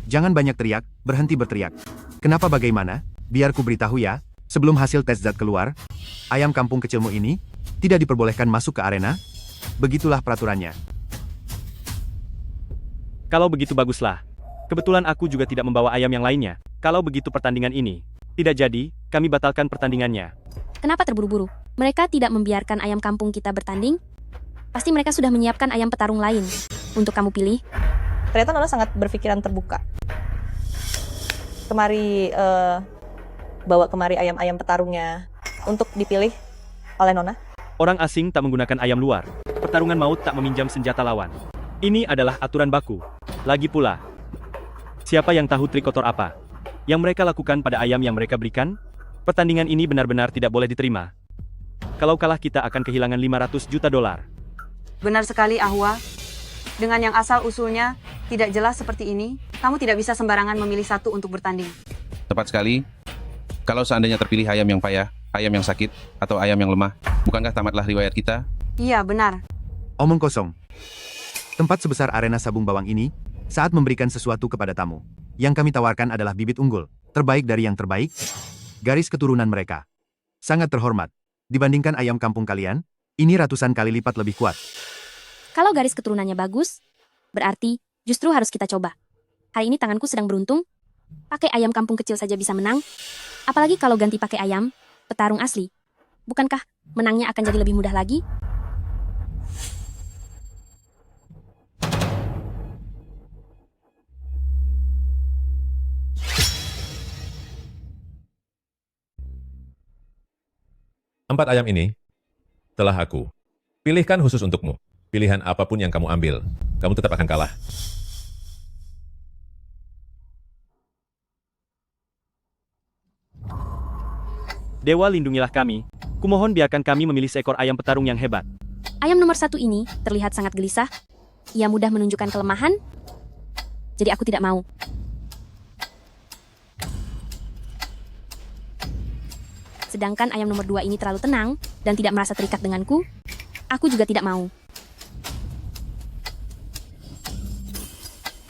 Jangan banyak teriak, berhenti berteriak. Kenapa bagaimana? Biar ku beritahu ya, sebelum hasil tes zat keluar, ayam kampung kecilmu ini tidak diperbolehkan masuk ke arena. Begitulah peraturannya. Kalau begitu baguslah. Kebetulan aku juga tidak membawa ayam yang lainnya. Kalau begitu pertandingan ini tidak jadi, kami batalkan pertandingannya. Kenapa terburu-buru? Mereka tidak membiarkan ayam kampung kita bertanding? Pasti mereka sudah menyiapkan ayam petarung lain untuk kamu pilih. Ternyata Nona sangat berpikiran terbuka. Bawa kemari ayam-ayam petarungnya untuk dipilih oleh Nona. Orang asing tak menggunakan ayam luar. Pertarungan maut tak meminjam senjata lawan. Ini adalah aturan baku. Lagi pula, siapa yang tahu trik kotor apa yang mereka lakukan pada ayam yang mereka berikan? Pertandingan ini benar-benar tidak boleh diterima. Kalau kalah kita akan kehilangan 500 juta dolar. Benar sekali Ahua. Dengan yang asal-usulnya tidak jelas seperti ini, kamu tidak bisa sembarangan memilih satu untuk bertanding. Tepat sekali. Kalau seandainya terpilih ayam yang payah, ayam yang sakit, atau ayam yang lemah, bukankah tamatlah riwayat kita? Iya, benar. Omong kosong. Tempat sebesar arena sabung bawang ini, saat memberikan sesuatu kepada tamu, yang kami tawarkan adalah bibit unggul, terbaik dari yang terbaik, garis keturunan mereka. Sangat terhormat. Dibandingkan ayam kampung kalian, ini ratusan kali lipat lebih kuat. Kalau garis keturunannya bagus, berarti justru harus kita coba. Hari ini tanganku sedang beruntung, pakai ayam kampung kecil saja bisa menang. Apalagi kalau ganti pakai ayam petarung asli. Bukankah menangnya akan jadi lebih mudah lagi? 4 ayam ini telah aku pilihkan khusus untukmu. Pilihan apapun yang kamu ambil, kamu tetap akan kalah. Dewa lindungilah kami. Kumohon biarkan kami memilih seekor ayam petarung yang hebat. Ayam nomor 1 ini terlihat sangat gelisah. Ia mudah menunjukkan kelemahan. Jadi aku tidak mau. Sedangkan ayam nomor 2 ini terlalu tenang dan tidak merasa terikat denganku. Aku juga tidak mau.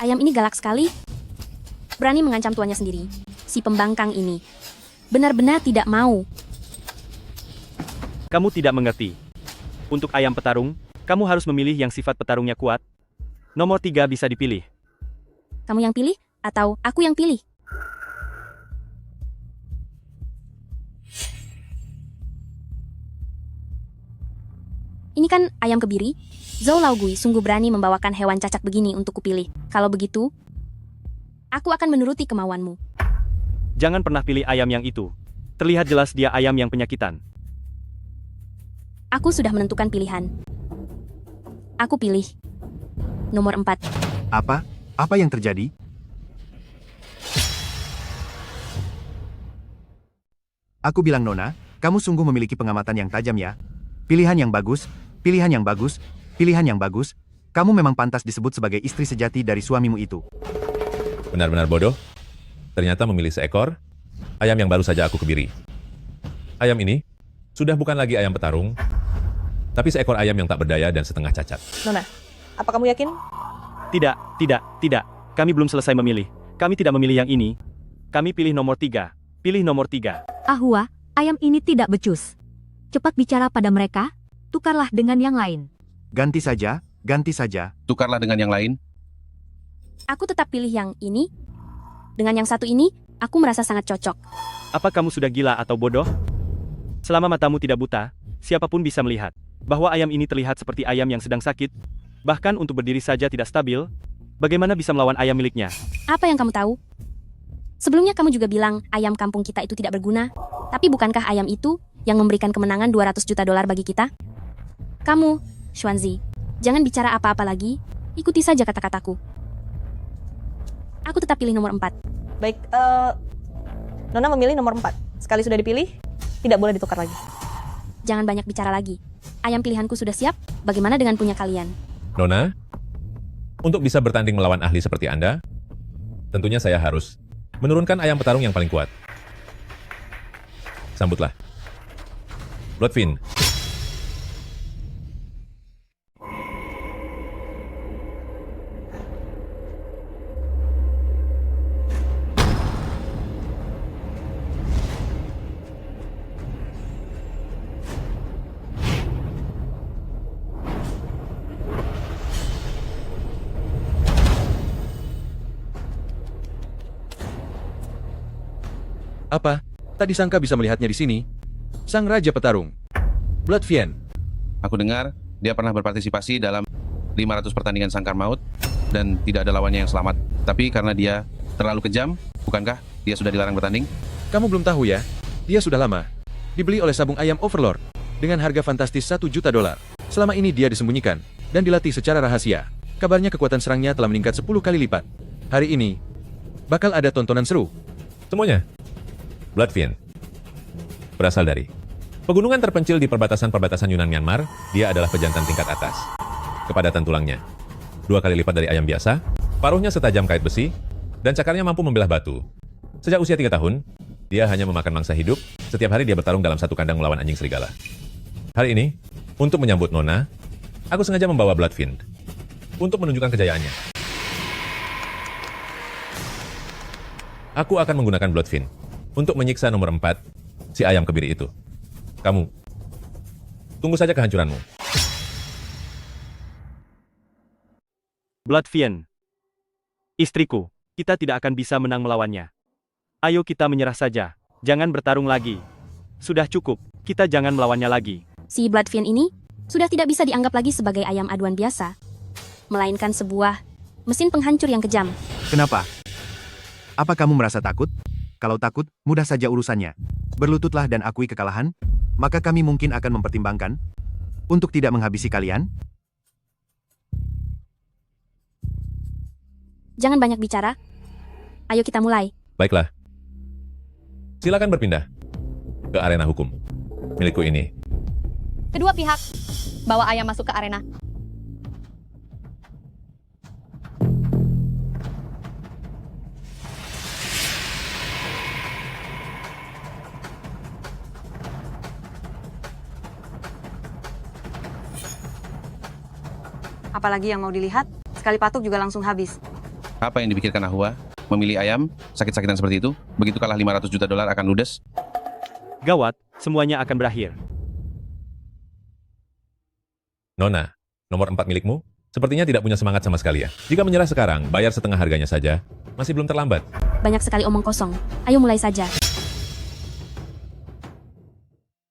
Ayam ini galak sekali. Berani mengancam tuannya sendiri. Si pembangkang ini. Benar-benar tidak mau. Kamu tidak mengerti. Untuk ayam petarung, kamu harus memilih yang sifat petarungnya kuat. Nomor 3 bisa dipilih. Kamu yang pilih atau aku yang pilih? Ini kan ayam kebiri. Zhou Laogui sungguh berani membawakan hewan cacat begini untuk kupilih. Kalau begitu, aku akan menuruti kemauanmu. Jangan pernah pilih ayam yang itu. Terlihat jelas dia ayam yang penyakitan. Aku sudah menentukan pilihan. Aku pilih nomor 4. Apa? Apa yang terjadi? Aku bilang Nona, kamu sungguh memiliki pengamatan yang tajam ya. Pilihan yang bagus, pilihan yang bagus, pilihan yang bagus. Kamu memang pantas disebut sebagai istri sejati dari suamimu itu. Benar-benar bodoh. Ternyata memilih seekor ayam yang baru saja aku kebiri. Ayam ini sudah bukan lagi ayam petarung, tapi seekor ayam yang tak berdaya dan setengah cacat. Nona, apa kamu yakin? Tidak. Kami belum selesai memilih. Kami tidak memilih yang ini. Kami pilih nomor 3. Pilih nomor 3. Ahwa, ayam ini tidak becus. Cepat bicara pada mereka, tukarlah dengan yang lain. Ganti saja, ganti saja. Tukarlah dengan yang lain. Aku tetap pilih yang ini. Dengan yang satu ini, aku merasa sangat cocok. Apa kamu sudah gila atau bodoh? Selama matamu tidak buta, siapapun bisa melihat bahwa ayam ini terlihat seperti ayam yang sedang sakit. Bahkan untuk berdiri saja tidak stabil. Bagaimana bisa melawan ayam miliknya? Apa yang kamu tahu? Sebelumnya kamu juga bilang ayam kampung kita itu tidak berguna. Tapi bukankah ayam itu yang memberikan kemenangan $200 juta bagi kita? Kamu, Xuanzi, jangan bicara apa-apa lagi. Ikuti saja kata-kataku. Aku tetap pilih nomor 4. Baik, Nona memilih nomor 4. Sekali sudah dipilih, tidak boleh ditukar lagi. Jangan banyak bicara lagi. Ayam pilihanku sudah siap, bagaimana dengan punya kalian? Nona, untuk bisa bertanding melawan ahli seperti Anda, tentunya saya harus menurunkan ayam petarung yang paling kuat. Sambutlah. Bloodfin. Apa? Tak disangka bisa melihatnya di sini. Sang Raja Petarung, Bloodfien. Aku dengar dia pernah berpartisipasi dalam 500 pertandingan sangkar maut dan tidak ada lawannya yang selamat. Tapi karena dia terlalu kejam, bukankah dia sudah dilarang bertanding? Kamu belum tahu ya? Dia sudah lama dibeli oleh sabung ayam Overlord dengan harga fantastis $1 juta. Selama ini dia disembunyikan dan dilatih secara rahasia. Kabarnya kekuatan serangnya telah meningkat 10 kali lipat. Hari ini bakal ada tontonan seru. Semuanya. Bloodfin berasal dari pegunungan terpencil di perbatasan-perbatasan Yunan Myanmar. Dia adalah pejantan tingkat atas. Kepadatan tulangnya 2 kali lipat dari ayam biasa, paruhnya setajam kait besi, dan cakarnya mampu membelah batu. Sejak usia 3 tahun, dia hanya memakan mangsa hidup. Setiap hari dia bertarung dalam satu kandang melawan anjing serigala. Hari ini, untuk menyambut Nona, aku sengaja membawa Bloodfin untuk menunjukkan kejayaannya. Aku akan menggunakan Bloodfin untuk menyiksa nomor 4, si ayam kebiri itu. Kamu, tunggu saja kehancuranmu. Bloodfien. Istriku, kita tidak akan bisa menang melawannya. Ayo kita menyerah saja. Jangan bertarung lagi. Sudah cukup, kita jangan melawannya lagi. Si Bloodfien ini sudah tidak bisa dianggap lagi sebagai ayam aduan biasa, melainkan sebuah mesin penghancur yang kejam. Kenapa? Apa kamu merasa takut? Kalau takut, mudah saja urusannya. Berlututlah dan akui kekalahan. maka kami mungkin akan mempertimbangkan untuk tidak menghabisi kalian. Jangan banyak bicara. Ayo kita mulai. Baiklah. Silakan berpindah ke arena hukum. Milikku ini. Kedua pihak, bawa ayam masuk ke arena. Apalagi yang mau dilihat, sekali patuk juga langsung habis. Apa yang dipikirkan Ahua? Memilih ayam, sakit-sakitan seperti itu? Begitu kalah 500 juta dolar akan ludes? Gawat, semuanya akan berakhir. Nona, nomor 4 milikmu sepertinya tidak punya semangat sama sekali ya. Jika menyerah sekarang, bayar setengah harganya saja. Masih belum terlambat. Banyak sekali omong kosong. Ayo mulai saja.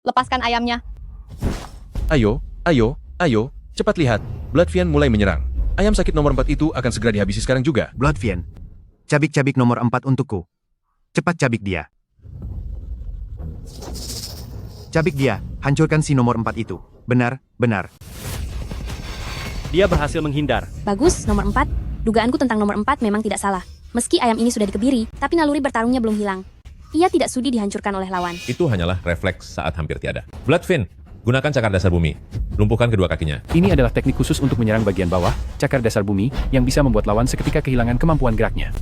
Lepaskan ayamnya. Ayo, cepat lihat. Bloodfiend mulai menyerang. Ayam sakit nomor 4 itu akan segera dihabisi sekarang juga. Bloodfiend, cabik-cabik nomor 4 untukku. Cepat cabik dia. Cabik dia, hancurkan si nomor 4 itu. Benar. Dia berhasil menghindar. Bagus, nomor 4. Dugaanku tentang nomor 4 memang tidak salah. Meski ayam ini sudah dikebiri, tapi naluri bertarungnya belum hilang. Ia tidak sudi dihancurkan oleh lawan. Itu hanyalah refleks saat hampir tiada. Bloodfiend, gunakan cakar dasar bumi. Lumpuhkan kedua kakinya. Ini adalah teknik khusus untuk menyerang bagian bawah, cakar dasar bumi, yang bisa membuat lawan seketika kehilangan kemampuan geraknya.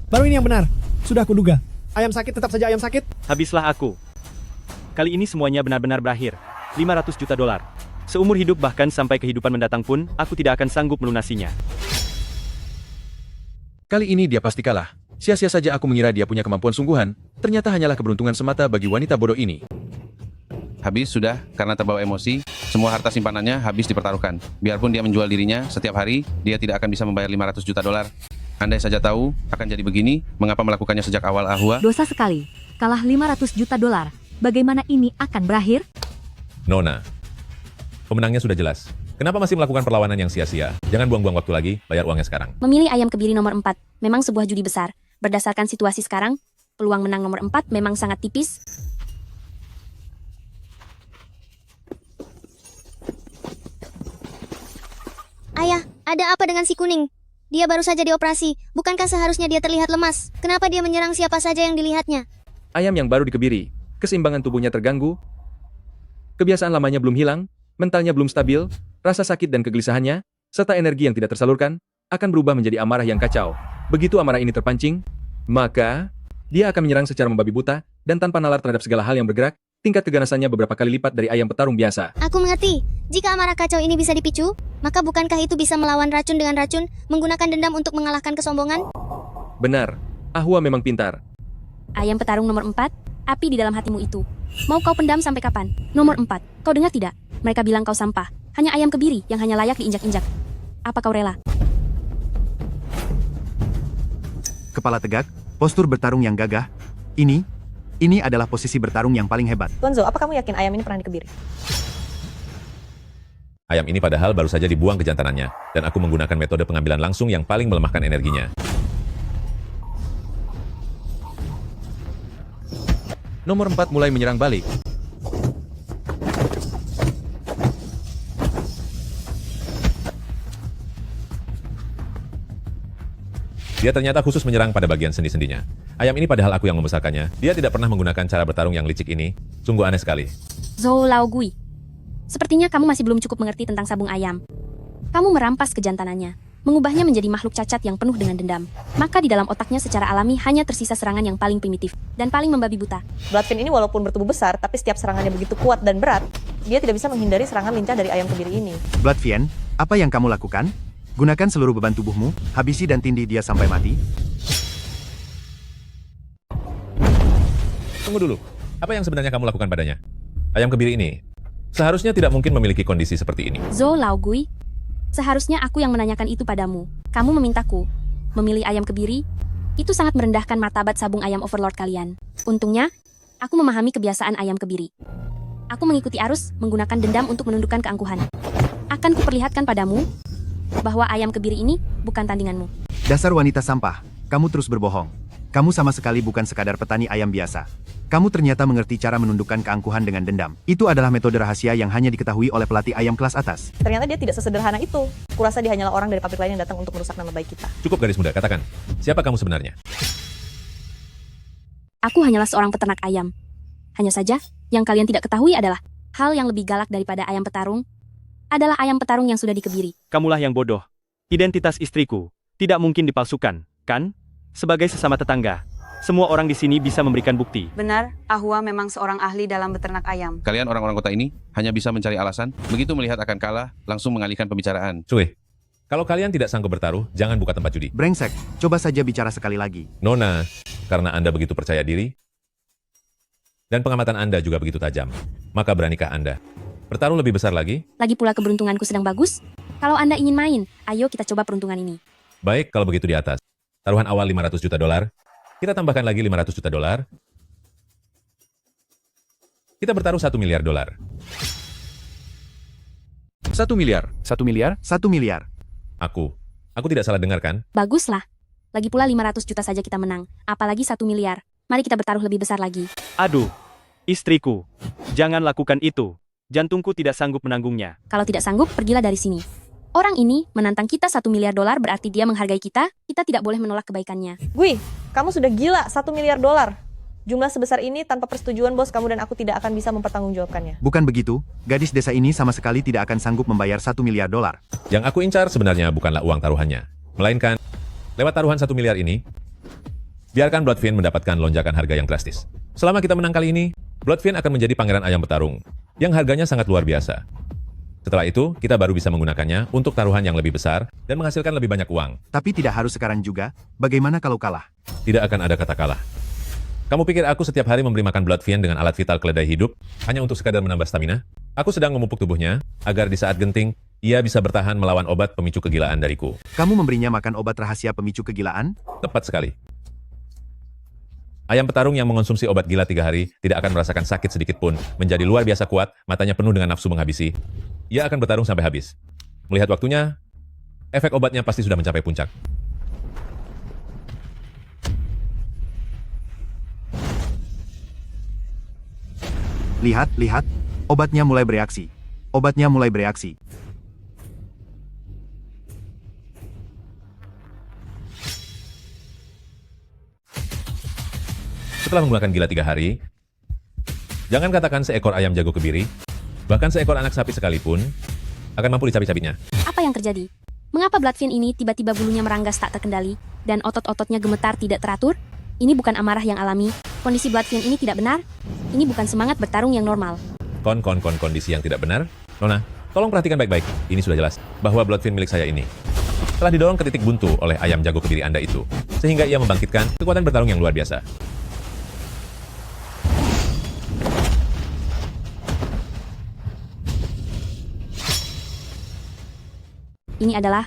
Baru ini yang benar. Sudah kuduga. Ayam sakit tetap saja ayam sakit. Habislah aku. Kali ini semuanya benar-benar berakhir. 500 juta dolar. Seumur hidup bahkan sampai kehidupan mendatang pun, aku tidak akan sanggup melunasinya. Kali ini dia pasti kalah. Sia-sia saja aku mengira dia punya kemampuan sungguhan. Ternyata hanyalah keberuntungan semata bagi wanita bodoh ini. Habis sudah, karena terbawa emosi, semua harta simpanannya habis dipertaruhkan. Biarpun dia menjual dirinya, setiap hari, dia tidak akan bisa membayar 500 juta dolar. Andai saja tahu, akan jadi begini, mengapa melakukannya sejak awal Ahua? Dosa sekali. Kalah 500 juta dolar. Bagaimana ini akan berakhir? Nona, pemenangnya sudah jelas. Kenapa masih melakukan perlawanan yang sia-sia? Jangan buang-buang waktu lagi, bayar uangnya sekarang. Memilih ayam kebiri nomor 4 memang sebuah judi besar. Berdasarkan situasi sekarang, peluang menang nomor 4 memang sangat tipis. Ayah, ada apa dengan si kuning? Dia baru saja dioperasi. Bukankah seharusnya dia terlihat lemas? Kenapa dia menyerang siapa saja yang dilihatnya? Ayam yang baru dikebiri, keseimbangan tubuhnya terganggu, kebiasaan lamanya belum hilang, mentalnya belum stabil, rasa sakit dan kegelisahannya, serta energi yang tidak tersalurkan, akan berubah menjadi amarah yang kacau. Begitu amarah ini terpancing, maka dia akan menyerang secara membabi buta dan tanpa nalar terhadap segala hal yang bergerak. Tingkat keganasannya beberapa kali lipat dari ayam petarung biasa. Aku mengerti. Jika amarah kacau ini bisa dipicu, maka bukankah itu bisa melawan racun dengan racun, menggunakan dendam untuk mengalahkan kesombongan? Benar, Ahua memang pintar. Ayam petarung nomor 4, api di dalam hatimu itu. Mau kau pendam sampai kapan? Nomor 4, kau dengar tidak? Mereka bilang kau sampah. Hanya ayam kebiri yang hanya layak diinjak-injak. Apa kau rela? Kepala tegak, postur bertarung yang gagah. Ini adalah posisi bertarung yang paling hebat. Gonzo, apa kamu yakin ayam ini pernah dikebiri? Ayam ini padahal baru saja dibuang kejantanannya, dan aku menggunakan metode pengambilan langsung yang paling melemahkan energinya. Nomor 4 mulai menyerang balik. Dia ternyata khusus menyerang pada bagian sendi-sendinya. Ayam ini padahal aku yang membesarkannya. Dia tidak pernah menggunakan cara bertarung yang licik ini. Sungguh aneh sekali. Zhou Laogui, sepertinya kamu masih belum cukup mengerti tentang sabung ayam. Kamu merampas kejantanannya, mengubahnya menjadi makhluk cacat yang penuh dengan dendam. Maka di dalam otaknya secara alami hanya tersisa serangan yang paling primitif dan paling membabi buta. Bloodfiend ini walaupun bertubuh besar, tapi setiap serangannya begitu kuat dan berat, dia tidak bisa menghindari serangan lincah dari ayam kebiri ini. Bloodfiend, apa yang kamu lakukan? Gunakan seluruh beban tubuhmu, habisi dan tindih dia sampai mati. Tunggu dulu, apa yang sebenarnya kamu lakukan padanya? Ayam kebiri ini seharusnya tidak mungkin memiliki kondisi seperti ini. Zhou Laogui, seharusnya aku yang menanyakan itu padamu. Kamu memintaku memilih ayam kebiri? Itu sangat merendahkan martabat sabung ayam overlord kalian. Untungnya, aku memahami kebiasaan ayam kebiri. Aku mengikuti arus menggunakan dendam untuk menundukkan keangkuhan. Akan kuperlihatkan padamu bahwa ayam kebiri ini bukan tandinganmu. Dasar wanita sampah, kamu terus berbohong. Kamu sama sekali bukan sekadar petani ayam biasa. Kamu ternyata mengerti cara menundukkan keangkuhan dengan dendam. Itu adalah metode rahasia yang hanya diketahui oleh pelatih ayam kelas atas. Ternyata dia tidak sesederhana itu. Kurasa dia hanyalah orang dari pabrik lain yang datang untuk merusak nama baik kita. Cukup gadis muda, katakan. Siapa kamu sebenarnya? Aku hanyalah seorang peternak ayam. Hanya saja, yang kalian tidak ketahui adalah hal yang lebih galak daripada ayam petarung adalah ayam petarung yang sudah dikebiri. Kamulah yang bodoh. Identitas istriku tidak mungkin dipalsukan, kan? Sebagai sesama tetangga, semua orang di sini bisa memberikan bukti. Benar, Ahwa memang seorang ahli dalam beternak ayam. Kalian orang-orang kota ini hanya bisa mencari alasan, begitu melihat akan kalah, langsung mengalihkan pembicaraan. Cuy, kalau kalian tidak sanggup bertaruh, jangan buka tempat judi. Brengsek, coba saja bicara sekali lagi. Nona, karena Anda begitu percaya diri, dan pengamatan Anda juga begitu tajam, maka beranikah Anda bertaruh lebih besar lagi? Lagi pula keberuntunganku sedang bagus. Kalau Anda ingin main, ayo kita coba peruntungan ini. Baik, kalau begitu di atas. Taruhan awal 500 juta dolar. Kita tambahkan lagi 500 juta dolar. Kita bertaruh 1 miliar dolar. 1 miliar. 1 miliar? 1 miliar. Aku tidak salah dengar kan? Baguslah. Lagi pula 500 juta saja kita menang. Apalagi 1 miliar. Mari kita bertaruh lebih besar lagi. Aduh, istriku. Jangan lakukan itu. Jantungku tidak sanggup menanggungnya. Kalau tidak sanggup, pergilah dari sini. Orang ini menantang kita 1 miliar dolar berarti dia menghargai kita tidak boleh menolak kebaikannya. Gui, kamu sudah gila, 1 miliar dolar. Jumlah sebesar ini tanpa persetujuan bos kamu dan aku tidak akan bisa mempertanggungjawabkannya. Bukan begitu, gadis desa ini sama sekali tidak akan sanggup membayar 1 miliar dolar. Yang aku incar sebenarnya bukanlah uang taruhannya, melainkan lewat taruhan 1 miliar ini, biarkan Bloodfin mendapatkan lonjakan harga yang drastis. Selama kita menang kali ini, Bloodfin akan menjadi pangeran ayam petarung, yang harganya sangat luar biasa. Setelah itu, kita baru bisa menggunakannya untuk taruhan yang lebih besar dan menghasilkan lebih banyak uang. Tapi tidak harus sekarang juga, bagaimana kalau kalah? Tidak akan ada kata kalah. Kamu pikir aku setiap hari memberi makan Bloodfin dengan alat vital keledai hidup, hanya untuk sekadar menambah stamina? Aku sedang memupuk tubuhnya, agar di saat genting, ia bisa bertahan melawan obat pemicu kegilaan dariku. Kamu memberinya makan obat rahasia pemicu kegilaan? Tepat sekali. Ayam petarung yang mengonsumsi obat gila 3 hari tidak akan merasakan sakit sedikit pun, menjadi luar biasa kuat, matanya penuh dengan nafsu menghabisi. Ia akan bertarung sampai habis. Melihat waktunya, efek obatnya pasti sudah mencapai puncak. Lihat, obatnya mulai bereaksi. Obatnya mulai bereaksi. Setelah menggunakan gila 3 hari, jangan katakan seekor ayam jago kebiri, bahkan seekor anak sapi sekalipun, akan mampu dicabik-cabiknya. Apa yang terjadi? Mengapa Bloodfin ini tiba-tiba bulunya meranggas tak terkendali, dan otot-ototnya gemetar tidak teratur? Ini bukan amarah yang alami. Kondisi Bloodfin ini tidak benar. Ini bukan semangat bertarung yang normal. Kondisi yang tidak benar? Nona, tolong perhatikan baik-baik. Ini sudah jelas bahwa Bloodfin milik saya ini telah didorong ke titik buntu oleh ayam jago kebiri Anda itu, sehingga ia membangkitkan kekuatan bertarung yang luar biasa. Ini adalah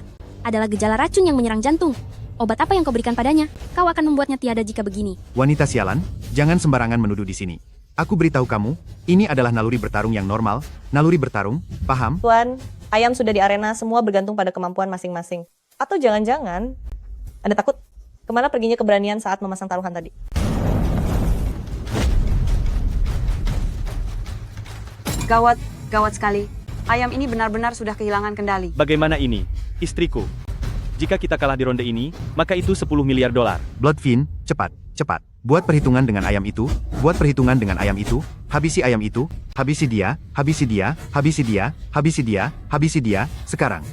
gejala racun yang menyerang jantung. Obat apa yang kau berikan padanya? Kau akan membuatnya tiada jika begini. Wanita sialan, jangan sembarangan menuduh di sini. Aku beritahu kamu, ini adalah naluri bertarung yang normal, naluri bertarung, paham? Tuan, ayam sudah di arena, semua bergantung pada kemampuan masing-masing. Atau jangan-jangan, Anda takut? Kemana perginya keberanian saat memasang taruhan tadi? Gawat, gawat sekali. Ayam ini benar-benar sudah kehilangan kendali. Bagaimana ini, istriku? Jika kita kalah di ronde ini, maka itu 10 miliar dolar. Bloodfin, cepat. Buat perhitungan dengan ayam itu, habisi ayam itu, habisi dia, sekarang.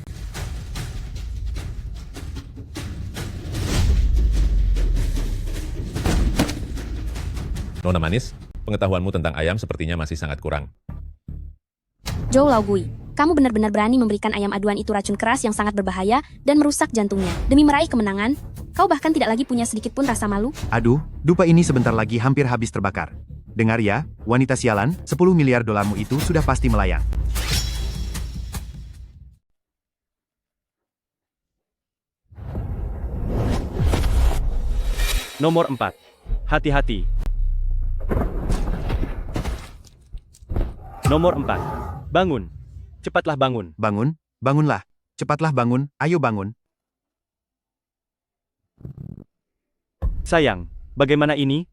Nona manis, pengetahuanmu tentang ayam sepertinya masih sangat kurang. Zhou Laogui, kamu benar-benar berani memberikan ayam aduan itu racun keras yang sangat berbahaya dan merusak jantungnya. Demi meraih kemenangan, kau bahkan tidak lagi punya sedikit pun rasa malu? Aduh, dupa ini sebentar lagi hampir habis terbakar. Dengar ya, wanita sialan, 10 miliar dolarmu itu sudah pasti melayang. Nomor 4. Hati-hati. Nomor 4. Bangun. Cepatlah bangun. Bangunlah. Cepatlah bangun, ayo bangun. Sayang, Bagaimana ini?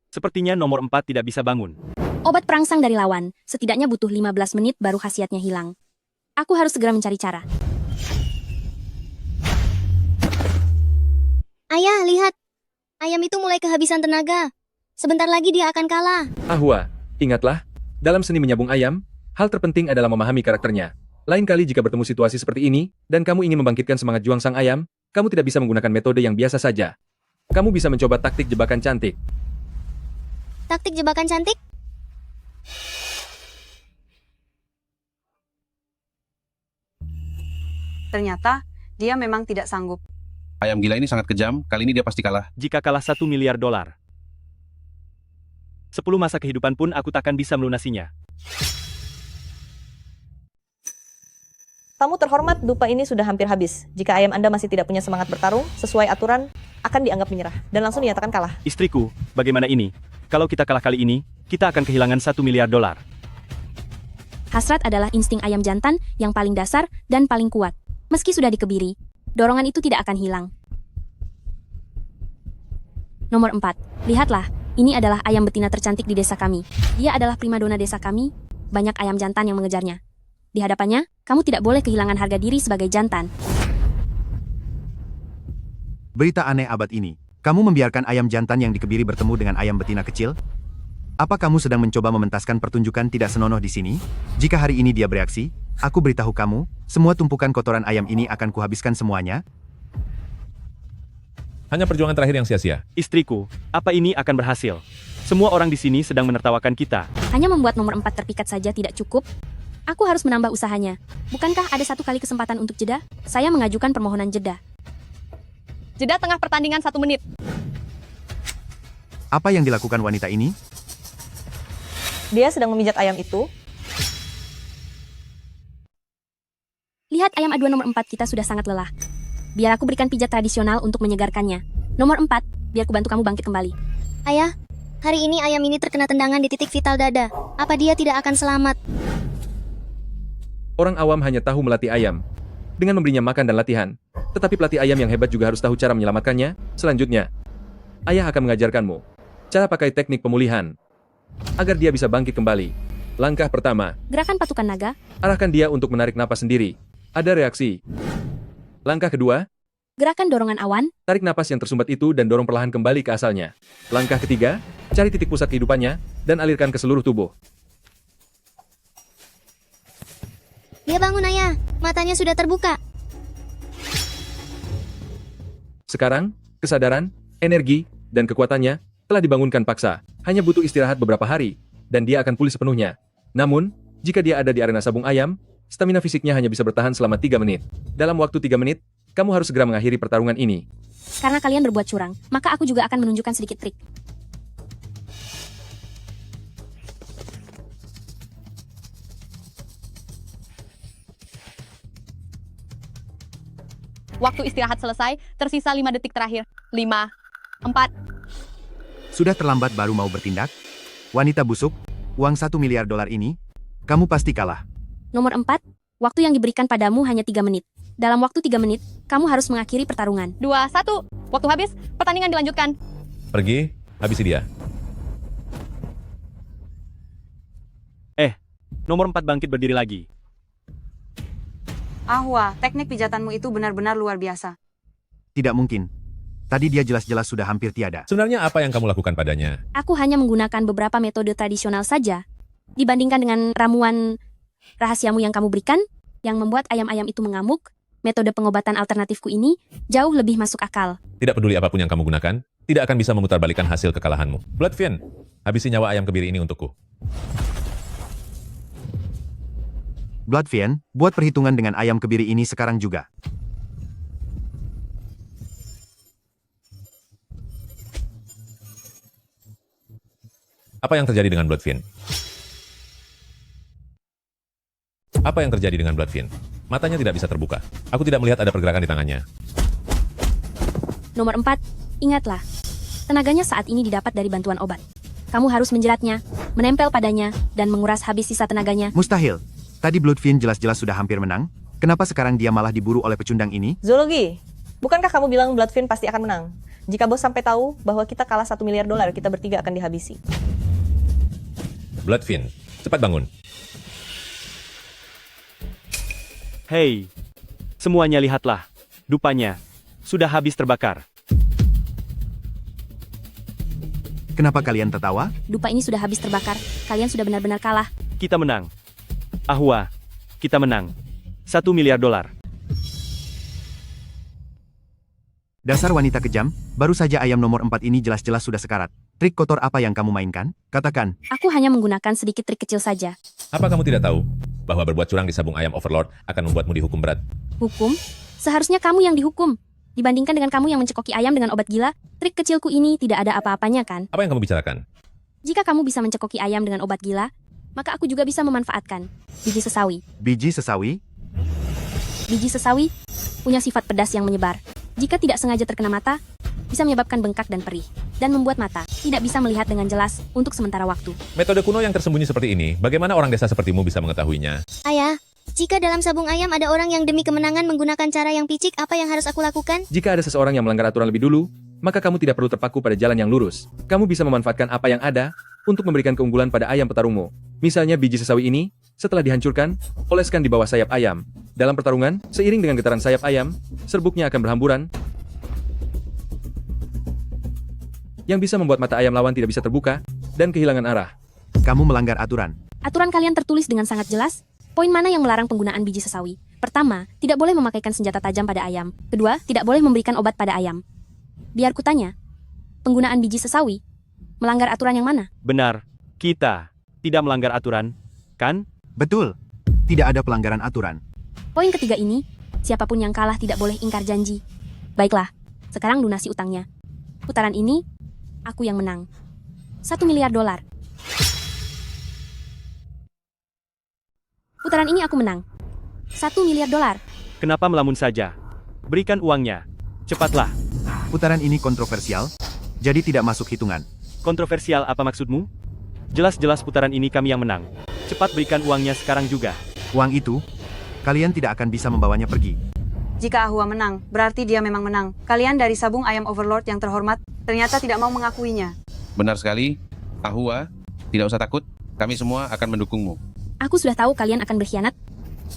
Sepertinya nomor 4 tidak bisa bangun. Obat perangsang dari lawan, setidaknya butuh 15 menit baru khasiatnya hilang. Aku harus segera mencari cara. Ayah, lihat. Ayam itu mulai kehabisan tenaga. Sebentar lagi dia akan kalah. Ahwa, ingatlah, dalam seni menyabung ayam, hal terpenting adalah memahami karakternya. Lain kali jika bertemu situasi seperti ini, dan kamu ingin membangkitkan semangat juang sang ayam, kamu tidak bisa menggunakan metode yang biasa saja. Kamu bisa mencoba taktik jebakan cantik. Taktik jebakan cantik? Ternyata, dia memang tidak sanggup. Ayam gila ini sangat kejam, kali ini dia pasti kalah. Jika kalah 1 miliar dolar. 10 masa kehidupan pun aku takkan bisa melunasinya. Tamu terhormat, dupa ini sudah hampir habis. Jika ayam Anda masih tidak punya semangat bertarung, sesuai aturan, akan dianggap menyerah, dan langsung dinyatakan kalah. Istriku, bagaimana ini? Kalau kita kalah kali ini, kita akan kehilangan 1 miliar dolar. Hasrat adalah insting ayam jantan yang paling dasar dan paling kuat. Meski sudah dikebiri, dorongan itu tidak akan hilang. Nomor 4. Lihatlah, ini adalah ayam betina tercantik di desa kami. Dia adalah primadona desa kami. Banyak ayam jantan yang mengejarnya. Di hadapannya, kamu tidak boleh kehilangan harga diri sebagai jantan. Berita aneh abad ini. Kamu membiarkan ayam jantan yang dikebiri bertemu dengan ayam betina kecil? Apa kamu sedang mencoba mementaskan pertunjukan tidak senonoh di sini? Jika hari ini dia bereaksi, aku beritahu kamu, semua tumpukan kotoran ayam ini akan kuhabiskan semuanya. Hanya perjuangan terakhir yang sia-sia. Istriku, apa ini akan berhasil? Semua orang di sini sedang menertawakan kita. Hanya membuat nomor 4 terpikat saja tidak cukup. Aku harus menambah usahanya. Bukankah ada 1 kali kesempatan untuk jeda? Saya mengajukan permohonan jeda. Jeda tengah pertandingan 1 menit. Apa yang dilakukan wanita ini? Dia sedang memijat ayam itu. Lihat ayam aduan nomor 4 kita sudah sangat lelah. Biar aku berikan pijat tradisional untuk menyegarkannya. Nomor 4, biar ku bantu kamu bangkit kembali. Ayah, hari ini ayam ini terkena tendangan di titik vital dada. Apa dia tidak akan selamat? Orang awam hanya tahu melatih ayam dengan memberinya makan dan latihan. Tetapi pelatih ayam yang hebat juga harus tahu cara menyelamatkannya. Selanjutnya, ayah akan mengajarkanmu cara pakai teknik pemulihan agar dia bisa bangkit kembali. Langkah pertama, gerakan patukan naga. Arahkan dia untuk menarik napas sendiri. Ada reaksi. Langkah kedua, gerakan dorongan awan. Tarik napas yang tersumbat itu dan dorong perlahan kembali ke asalnya. Langkah ketiga, cari titik pusat kehidupannya dan alirkan ke seluruh tubuh. Dia bangun, ayah. Matanya sudah terbuka. Sekarang, kesadaran, energi, dan kekuatannya telah dibangunkan paksa. Hanya butuh istirahat beberapa hari, dan dia akan pulih sepenuhnya. Namun, jika dia ada di arena sabung ayam, stamina fisiknya hanya bisa bertahan selama 3 menit. Dalam waktu 3 menit, kamu harus segera mengakhiri pertarungan ini. Karena kalian berbuat curang, maka aku juga akan menunjukkan sedikit trik. Waktu istirahat selesai, tersisa 5 detik terakhir. 5, 4. Sudah terlambat baru mau bertindak? Wanita busuk, uang 1 miliar dolar ini, kamu pasti kalah. Nomor 4, waktu yang diberikan padamu hanya 3 menit. Dalam waktu 3 menit, kamu harus mengakhiri pertarungan. 2, 1. Waktu habis, pertandingan dilanjutkan. Pergi, habisi dia. Nomor 4 bangkit berdiri lagi. Ahwa, teknik pijatanmu itu benar-benar luar biasa. Tidak mungkin. Tadi dia jelas-jelas sudah hampir tiada. Sebenarnya apa yang kamu lakukan padanya? Aku hanya menggunakan beberapa metode tradisional saja. Dibandingkan dengan ramuan rahasiamu yang kamu berikan, yang membuat ayam-ayam itu mengamuk, metode pengobatan alternatifku ini jauh lebih masuk akal. Tidak peduli apapun yang kamu gunakan, tidak akan bisa memutarbalikkan hasil kekalahanmu. Bloodfiend, habisi nyawa ayam kebiri ini untukku. Bloodfiend, buat perhitungan dengan ayam kebiri ini sekarang juga. Apa yang terjadi dengan Bloodfiend? Apa yang terjadi dengan Bloodfiend? Matanya tidak bisa terbuka. Aku tidak melihat ada pergerakan di tangannya. Nomor 4, ingatlah. Tenaganya saat ini didapat dari bantuan obat. Kamu harus menjeratnya, menempel padanya, dan menguras habis sisa tenaganya. Mustahil. Tadi Bloodfiend jelas-jelas sudah hampir menang. Kenapa sekarang dia malah diburu oleh pecundang ini? Zoologi, bukankah kamu bilang Bloodfiend pasti akan menang? Jika bos sampai tahu bahwa kita kalah 1 miliar dolar, kita bertiga akan dihabisi. Bloodfin, cepat bangun. Hei, semuanya lihatlah. Dupanya sudah habis terbakar. Kenapa kalian tertawa? Dupa ini sudah habis terbakar. Kalian sudah benar-benar kalah. Kita menang. Ahwa, kita menang. 1 miliar dolar. Dasar wanita kejam, baru saja ayam nomor 4 ini jelas-jelas sudah sekarat. Trik kotor apa yang kamu mainkan? Katakan. Aku hanya menggunakan sedikit trik kecil saja. Apa kamu tidak tahu bahwa berbuat curang di sabung ayam Overlord akan membuatmu dihukum berat? Hukum? Seharusnya kamu yang dihukum. Dibandingkan dengan kamu yang mencekoki ayam dengan obat gila, trik kecilku ini tidak ada apa-apanya kan? Apa yang kamu bicarakan? Jika kamu bisa mencekoki ayam dengan obat gila, maka aku juga bisa memanfaatkan biji sesawi. Biji sesawi? Biji sesawi punya sifat pedas yang menyebar. Jika tidak sengaja terkena mata, bisa menyebabkan bengkak dan perih, dan membuat mata tidak bisa melihat dengan jelas untuk sementara waktu. Metode kuno yang tersembunyi seperti ini, bagaimana orang desa sepertimu bisa mengetahuinya? Ayah, jika dalam sabung ayam ada orang yang demi kemenangan menggunakan cara yang picik, apa yang harus aku lakukan? Jika ada seseorang yang melanggar aturan lebih dulu, maka kamu tidak perlu terpaku pada jalan yang lurus. Kamu bisa memanfaatkan apa yang ada untuk memberikan keunggulan pada ayam petarungmu. Misalnya biji sesawi ini, setelah dihancurkan, oleskan di bawah sayap ayam. Dalam pertarungan, seiring dengan getaran sayap ayam, serbuknya akan berhamburan, yang bisa membuat mata ayam lawan tidak bisa terbuka, dan kehilangan arah. Kamu melanggar aturan. Aturan kalian tertulis dengan sangat jelas. Poin mana yang melarang penggunaan biji sesawi? Pertama, tidak boleh memakaikan senjata tajam pada ayam. Kedua, tidak boleh memberikan obat pada ayam. Biar kutanya, penggunaan biji sesawi melanggar aturan yang mana? Benar, kita tidak melanggar aturan, kan? Betul, tidak ada pelanggaran aturan. Poin ketiga ini, siapapun yang kalah tidak boleh ingkar janji. Baiklah, sekarang lunasi utangnya. Putaran ini, aku yang menang. 1 miliar dolar. Putaran ini aku menang. 1 miliar dolar. Kenapa melamun saja? Berikan uangnya. Cepatlah. Putaran ini kontroversial, jadi tidak masuk hitungan. Kontroversial apa maksudmu? Jelas-jelas putaran ini kami yang menang. Cepat berikan uangnya sekarang juga. Uang itu, kalian tidak akan bisa membawanya pergi. Jika Ahwa menang, berarti dia memang menang. Kalian dari sabung ayam Overlord yang terhormat, ternyata tidak mau mengakuinya. Benar sekali. Ahwa, tidak usah takut. Kami semua akan mendukungmu. Aku sudah tahu kalian akan berkhianat.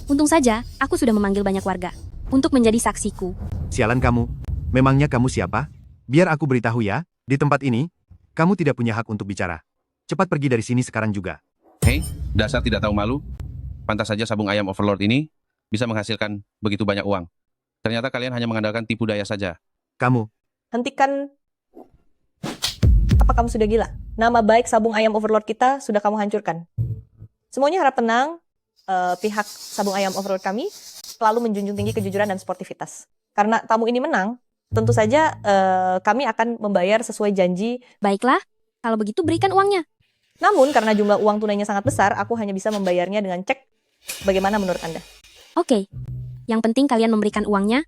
Untung saja, aku sudah memanggil banyak warga untuk menjadi saksiku. Sialan kamu. Memangnya kamu siapa? Biar aku beritahu ya, di tempat ini, kamu tidak punya hak untuk bicara. Cepat pergi dari sini sekarang juga. Hei, dasar tidak tahu malu. Pantas saja sabung ayam Overlord ini bisa menghasilkan begitu banyak uang. Ternyata kalian hanya mengandalkan tipu daya saja. Kamu. Hentikan. Apa kamu sudah gila? Nama baik sabung ayam Overlord kita sudah kamu hancurkan. Semuanya harap tenang. Pihak sabung ayam Overlord kami selalu menjunjung tinggi kejujuran dan sportivitas. Karena tamu ini menang, tentu saja kami akan membayar sesuai janji. Baiklah, kalau begitu berikan uangnya. Namun karena jumlah uang tunainya sangat besar, aku hanya bisa membayarnya dengan cek. Bagaimana menurut Anda? Oke, yang penting kalian memberikan uangnya.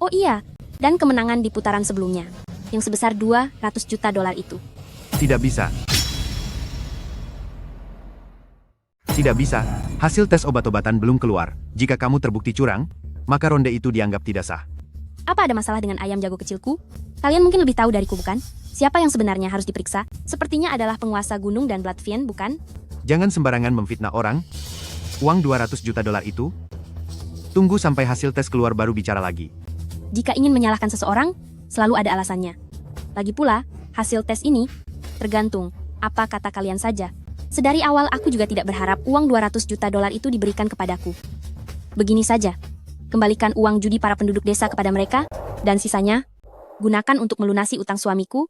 Oh iya, dan kemenangan di putaran sebelumnya, yang sebesar 200 juta dolar itu. Tidak bisa. Tidak bisa, hasil tes obat-obatan belum keluar. Jika kamu terbukti curang, maka ronde itu dianggap tidak sah. Apa ada masalah dengan ayam jago kecilku? Kalian mungkin lebih tahu dariku, bukan? Siapa yang sebenarnya harus diperiksa? Sepertinya adalah penguasa gunung dan Bloodfin, bukan? Jangan sembarangan memfitnah orang. Uang 200 juta dolar itu, tunggu sampai hasil tes keluar baru bicara lagi. Jika ingin menyalahkan seseorang, selalu ada alasannya. Lagi pula, hasil tes ini tergantung apa kata kalian saja. Sedari awal aku juga tidak berharap uang 200 juta dolar itu diberikan kepadaku. Begini saja. Kembalikan uang judi para penduduk desa kepada mereka, dan sisanya, gunakan untuk melunasi utang suamiku.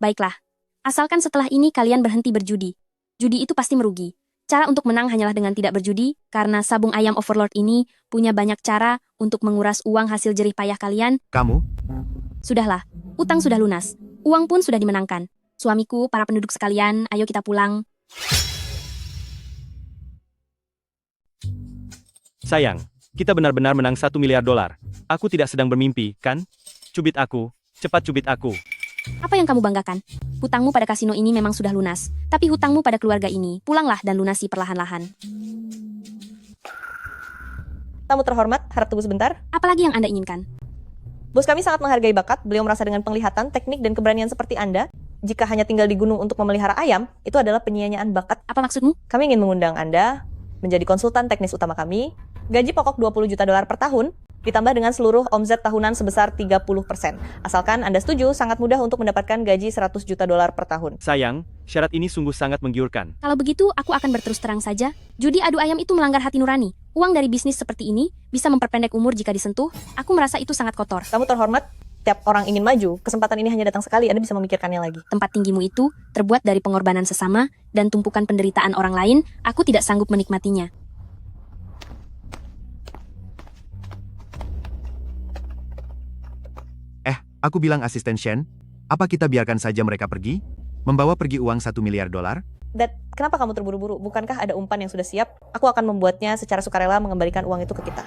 Baiklah, asalkan setelah ini kalian berhenti berjudi. Judi itu pasti merugi. Cara untuk menang hanyalah dengan tidak berjudi, karena sabung ayam Overlord ini punya banyak cara untuk menguras uang hasil jerih payah kalian. Kamu? Sudahlah, utang sudah lunas. Uang pun sudah dimenangkan. Suamiku, para penduduk sekalian, ayo kita pulang. Sayang, kita benar-benar menang 1 miliar dolar. Aku tidak sedang bermimpi, kan? Cubit aku, cepat cubit aku. Apa yang kamu banggakan? hutangmu pada kasino ini memang sudah lunas, tapi hutangmu pada keluarga ini, pulanglah dan lunasi perlahan-lahan. Tamu terhormat, harap tunggu sebentar. Apalagi yang Anda inginkan? Bos kami sangat menghargai bakat, beliau merasa dengan penglihatan, teknik, dan keberanian seperti Anda, jika hanya tinggal di gunung untuk memelihara ayam, itu adalah penyia-nyiaan bakat. Apa maksudmu? Kami ingin mengundang Anda menjadi konsultan teknis utama kami, gaji pokok 20 juta dolar per tahun, ditambah dengan seluruh omzet tahunan sebesar 30%. Asalkan Anda setuju, sangat mudah untuk mendapatkan gaji 100 juta dolar per tahun. Sayang, syarat ini sungguh sangat menggiurkan. Kalau begitu, aku akan berterus terang saja. Judi adu ayam itu melanggar hati nurani. Uang dari bisnis seperti ini bisa memperpendek umur jika disentuh. Aku merasa itu sangat kotor. Kamu terhormat, tiap orang ingin maju, kesempatan ini hanya datang sekali, Anda bisa memikirkannya lagi. Tempat tinggimu itu terbuat dari pengorbanan sesama dan tumpukan penderitaan orang lain. Aku tidak sanggup menikmatinya. Aku bilang asisten Shen, apa kita biarkan saja mereka pergi? Membawa pergi uang 1 miliar dolar? Dad, kenapa kamu terburu-buru? Bukankah ada umpan yang sudah siap? Aku akan membuatnya secara sukarela mengembalikan uang itu ke kita.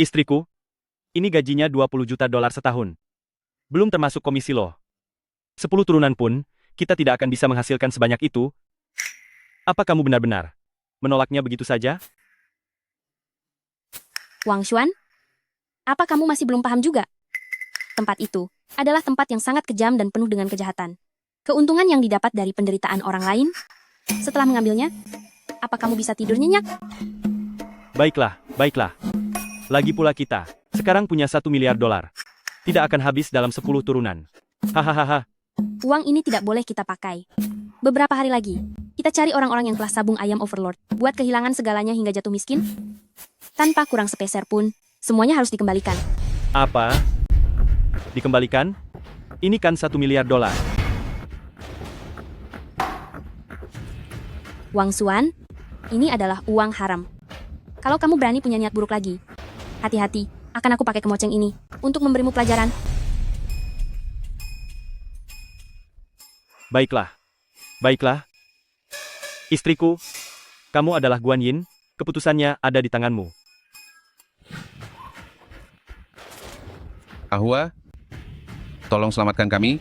Istriku, ini gajinya 20 juta dolar setahun. Belum termasuk komisi loh. 10 turunan pun, kita tidak akan bisa menghasilkan sebanyak itu. Apa kamu benar-benar menolaknya begitu saja? Wang Xuan? Apa kamu masih belum paham juga? Tempat itu adalah tempat yang sangat kejam dan penuh dengan kejahatan. Keuntungan yang didapat dari penderitaan orang lain, setelah mengambilnya, apa kamu bisa tidur nyenyak? Baiklah, baiklah. Lagi pula kita sekarang punya 1 miliar dolar. Tidak akan habis dalam 10 turunan. Hahaha. Uang ini tidak boleh kita pakai. Beberapa hari lagi, kita cari orang-orang yang telah sabung ayam overlord, buat kehilangan segalanya hingga jatuh miskin. Tanpa kurang sepeser pun, semuanya harus dikembalikan. Apa? Dikembalikan? Ini kan 1 miliar dolar. Wang Xuan, ini adalah uang haram. Kalau kamu berani punya niat buruk lagi, hati-hati, akan aku pakai kemoceng ini untuk memberimu pelajaran. Baiklah. Baiklah. Istriku, kamu adalah Guan Yin, keputusannya ada di tanganmu. Ahua, tolong selamatkan kami.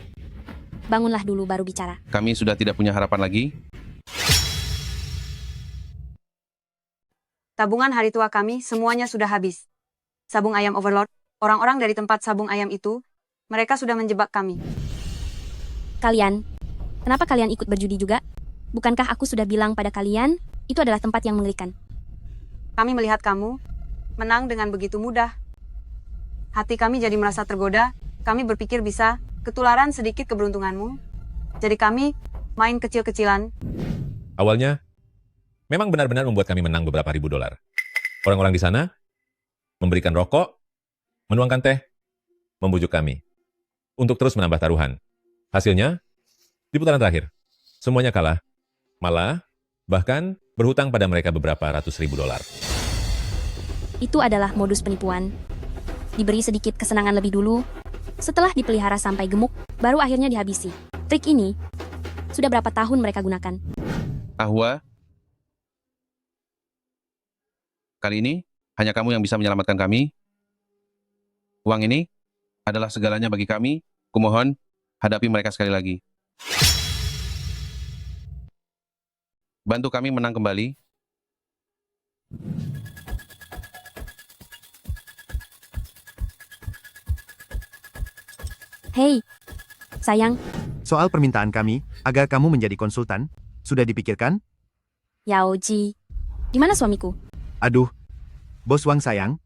Bangunlah dulu baru bicara. Kami sudah tidak punya harapan lagi. Tabungan hari tua kami semuanya sudah habis. Sabung ayam overlord, orang-orang dari tempat sabung ayam itu, mereka sudah menjebak kami. Kalian, kenapa kalian ikut berjudi juga? Bukankah aku sudah bilang pada kalian, itu adalah tempat yang mengerikan. Kami melihat kamu menang dengan begitu mudah. Hati kami jadi merasa tergoda, kami berpikir bisa ketularan sedikit keberuntunganmu. Jadi kami main kecil-kecilan. Awalnya, memang benar-benar membuat kami menang beberapa ribu dolar. Orang-orang di sana memberikan rokok, menuangkan teh, membujuk kami untuk terus menambah taruhan. Hasilnya, di putaran terakhir, semuanya kalah. Malah, bahkan berhutang pada mereka beberapa ratus ribu dolar. Itu adalah modus penipuan. Diberi sedikit kesenangan lebih dulu, setelah dipelihara sampai gemuk, baru akhirnya dihabisi. Trik ini, sudah berapa tahun mereka gunakan? Ahua, kali ini hanya kamu yang bisa menyelamatkan kami. Uang ini adalah segalanya bagi kami. Kumohon, hadapi mereka sekali lagi. Bantu kami menang kembali. Hei, sayang. Soal permintaan kami, agar kamu menjadi konsultan, sudah dipikirkan? Yao Ji, di mana suamiku? Aduh, Bos Wang sayang,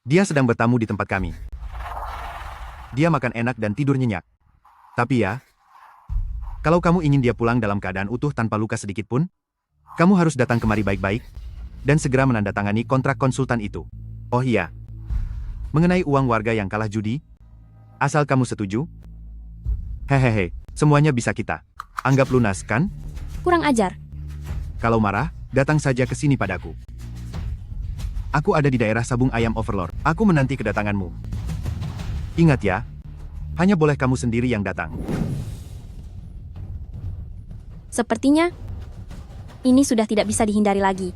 dia sedang bertamu di tempat kami. Dia makan enak dan tidur nyenyak. Tapi ya, kalau kamu ingin dia pulang dalam keadaan utuh tanpa luka sedikit pun, kamu harus datang kemari baik-baik, dan segera menandatangani kontrak konsultan itu. Oh iya, mengenai uang warga yang kalah judi, asal kamu setuju, hehehe, semuanya bisa kita anggap lunas, kan? Kurang ajar. Kalau marah, datang saja ke sini padaku. Aku ada di daerah sabung ayam overlord. Aku menanti kedatanganmu. Ingat ya, hanya boleh kamu sendiri yang datang. Sepertinya, ini sudah tidak bisa dihindari lagi.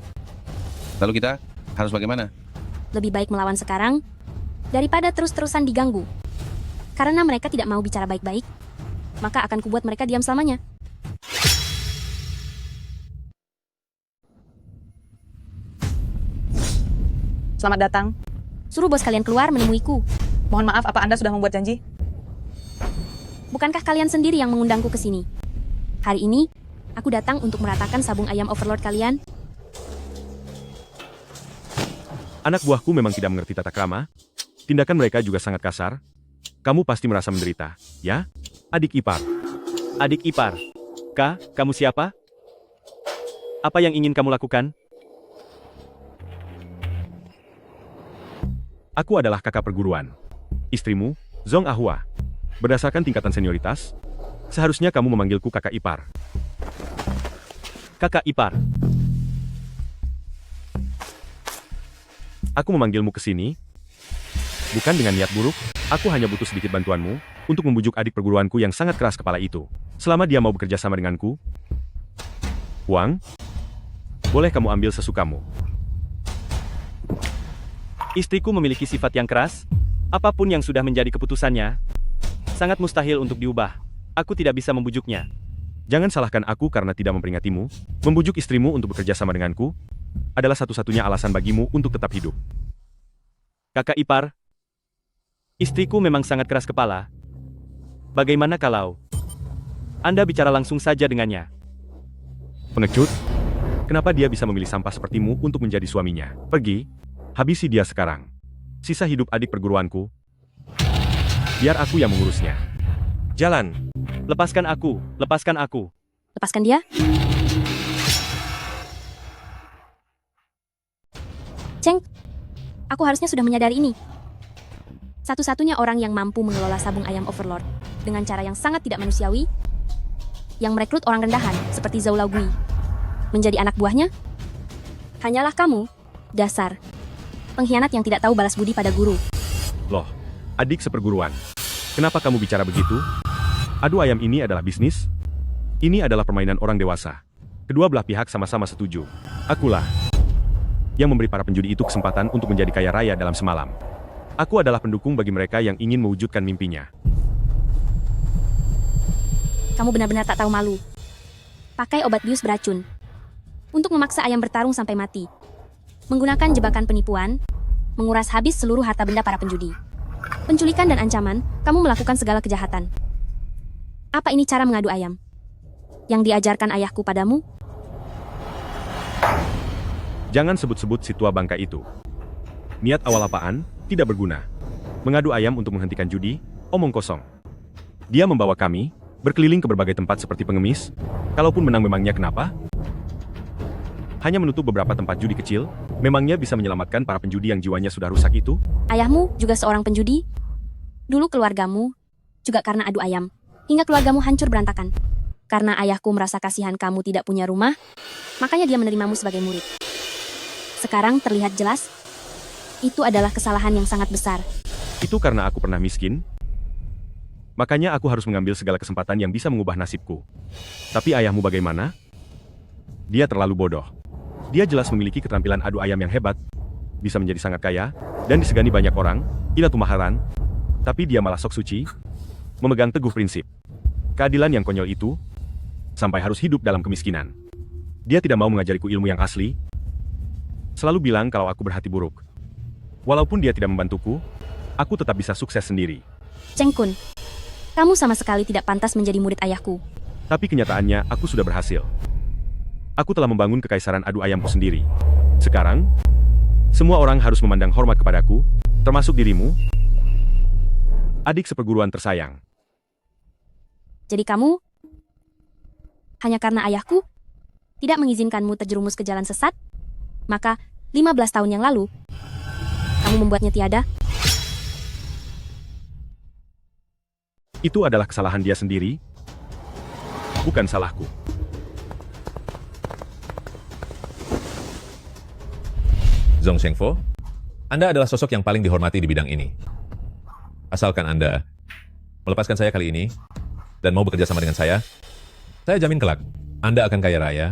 Lalu kita harus bagaimana? Lebih baik melawan sekarang, Daripada terus-terusan diganggu. Karena mereka tidak mau bicara baik-baik, maka akan kubuat mereka diam selamanya. Selamat datang. Suruh bos kalian keluar menemuiku. Mohon maaf, apa Anda sudah membuat janji? Bukankah kalian sendiri yang mengundangku ke sini? Hari ini, aku datang untuk meratakan sabung ayam overlord kalian. Anak buahku memang tidak mengerti tata krama. Tindakan mereka juga sangat kasar. Kamu pasti merasa menderita, ya? Adik ipar. Adik ipar. Kak, kamu siapa? Apa yang ingin kamu lakukan? Aku adalah kakak perguruan. Istrimu, Zong Ahua. Berdasarkan tingkatan senioritas, seharusnya kamu memanggilku kakak ipar. Kakak ipar. Aku memanggilmu ke sini, bukan dengan niat buruk, aku hanya butuh sedikit bantuanmu, untuk membujuk adik perguruanku yang sangat keras kepala itu. Selama dia mau bekerja sama denganku, Huang, boleh kamu ambil sesukamu. Istriku memiliki sifat yang keras, apapun yang sudah menjadi keputusannya, sangat mustahil untuk diubah. Aku tidak bisa membujuknya. Jangan salahkan aku karena tidak memperingatimu. Membujuk istrimu untuk bekerja sama denganku adalah satu-satunya alasan bagimu untuk tetap hidup. Kakak ipar, istriku memang sangat keras kepala. Bagaimana kalau Anda bicara langsung saja dengannya? Pengecut? Kenapa dia bisa memilih sampah sepertimu untuk menjadi suaminya? Pergi, habisi dia sekarang. Sisa hidup adik perguruanku, biar aku yang mengurusnya. Jalan. Lepaskan aku, lepaskan aku. Lepaskan dia? Cheng, aku harusnya sudah menyadari ini. Satu-satunya orang yang mampu mengelola sabung ayam overlord dengan cara yang sangat tidak manusiawi, yang merekrut orang rendahan seperti Zhou Laogui menjadi anak buahnya, hanyalah kamu, dasar pengkhianat yang tidak tahu balas budi pada guru. Loh, adik seperguruan. Kenapa kamu bicara begitu? Adu ayam ini adalah bisnis. Ini adalah permainan orang dewasa. Kedua belah pihak sama-sama setuju. Akulah yang memberi para penjudi itu kesempatan untuk menjadi kaya raya dalam semalam. Aku adalah pendukung bagi mereka yang ingin mewujudkan mimpinya. Kamu benar-benar tak tahu malu. Pakai obat bius beracun untuk memaksa ayam bertarung sampai mati. Menggunakan jebakan penipuan, menguras habis seluruh harta benda para penjudi. Penculikan dan ancaman, kamu melakukan segala kejahatan. Apa ini cara mengadu ayam yang diajarkan ayahku padamu? Jangan sebut-sebut si tua bangka itu. Niat awal apaan, tidak berguna. Mengadu ayam untuk menghentikan judi, omong kosong. Dia membawa kami, berkeliling ke berbagai tempat seperti pengemis. Kalaupun menang memangnya kenapa? Hanya menutup beberapa tempat judi kecil, memangnya bisa menyelamatkan para penjudi yang jiwanya sudah rusak itu? Ayahmu juga seorang penjudi? Dulu keluargamu, juga karena adu ayam, hingga keluargamu hancur berantakan. Karena ayahku merasa kasihan kamu tidak punya rumah, makanya dia menerimamu sebagai murid. Sekarang terlihat jelas, itu adalah kesalahan yang sangat besar. Itu karena aku pernah miskin? Makanya aku harus mengambil segala kesempatan yang bisa mengubah nasibku. Tapi ayahmu bagaimana? Dia terlalu bodoh. Dia jelas memiliki keterampilan adu ayam yang hebat, bisa menjadi sangat kaya, dan disegani banyak orang, ila tumaharan, tapi dia malah sok suci, memegang teguh prinsip. Keadilan yang konyol itu, sampai harus hidup dalam kemiskinan. Dia tidak mau mengajariku ilmu yang asli, selalu bilang kalau aku berhati buruk. Walaupun dia tidak membantuku, aku tetap bisa sukses sendiri. Cheng Kun, kamu sama sekali tidak pantas menjadi murid ayahku. Tapi kenyataannya, aku sudah berhasil. Aku telah membangun kekaisaran adu ayamku sendiri. Sekarang, semua orang harus memandang hormat kepadaku, termasuk dirimu, adik seperguruan tersayang. Jadi kamu, hanya karena ayahku tidak mengizinkanmu terjerumus ke jalan sesat, maka 15 tahun yang lalu, kamu membuatnya tiada? Itu adalah kesalahan dia sendiri, bukan salahku. Zhong Shengfo, Anda adalah sosok yang paling dihormati di bidang ini. Asalkan Anda melepaskan saya kali ini, dan mau bekerja sama dengan saya jamin kelak, Anda akan kaya raya.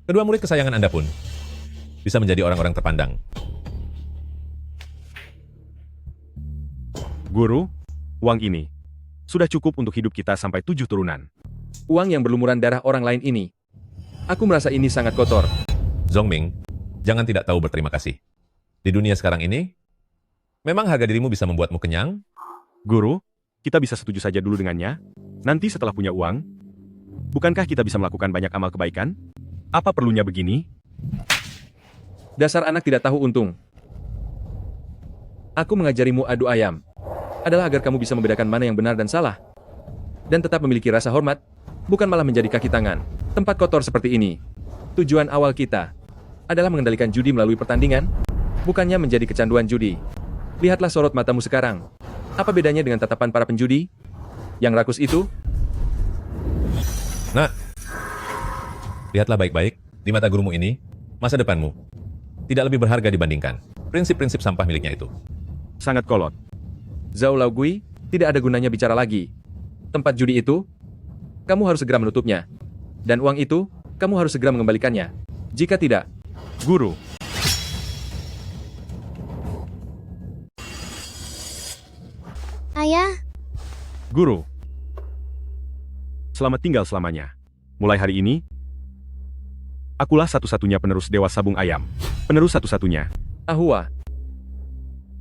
Kedua murid kesayangan Anda pun bisa menjadi orang-orang terpandang. Guru, uang ini sudah cukup untuk hidup kita sampai 7 turunan. Uang yang berlumuran darah orang lain ini. Aku merasa ini sangat kotor. Zhongming, jangan tidak tahu berterima kasih. Di dunia sekarang ini, memang harga dirimu bisa membuatmu kenyang? Guru, kita bisa setuju saja dulu dengannya. Nanti setelah punya uang, bukankah kita bisa melakukan banyak amal kebaikan? Apa perlunya begini? Dasar anak tidak tahu untung. Aku mengajarimu adu ayam adalah agar kamu bisa membedakan mana yang benar dan salah. Dan tetap memiliki rasa hormat, bukan malah menjadi kaki tangan. Tempat kotor seperti ini. Tujuan awal kita adalah mengendalikan judi melalui pertandingan, bukannya menjadi kecanduan judi. Lihatlah sorot matamu sekarang. Apa bedanya dengan tatapan para penjudi? Yang rakus itu? Nah, lihatlah baik-baik, di mata gurumu ini, masa depanmu tidak lebih berharga dibandingkan prinsip-prinsip sampah miliknya itu. Sangat kolot. Zhao Laogui, tidak ada gunanya bicara lagi. Tempat judi itu, kamu harus segera menutupnya. Dan uang itu, kamu harus segera mengembalikannya. Jika tidak, Guru. Ayah, Guru. Selamat tinggal selamanya. Mulai hari ini, akulah satu-satunya penerus Dewa Sabung Ayam. Penerus satu-satunya. Ahua,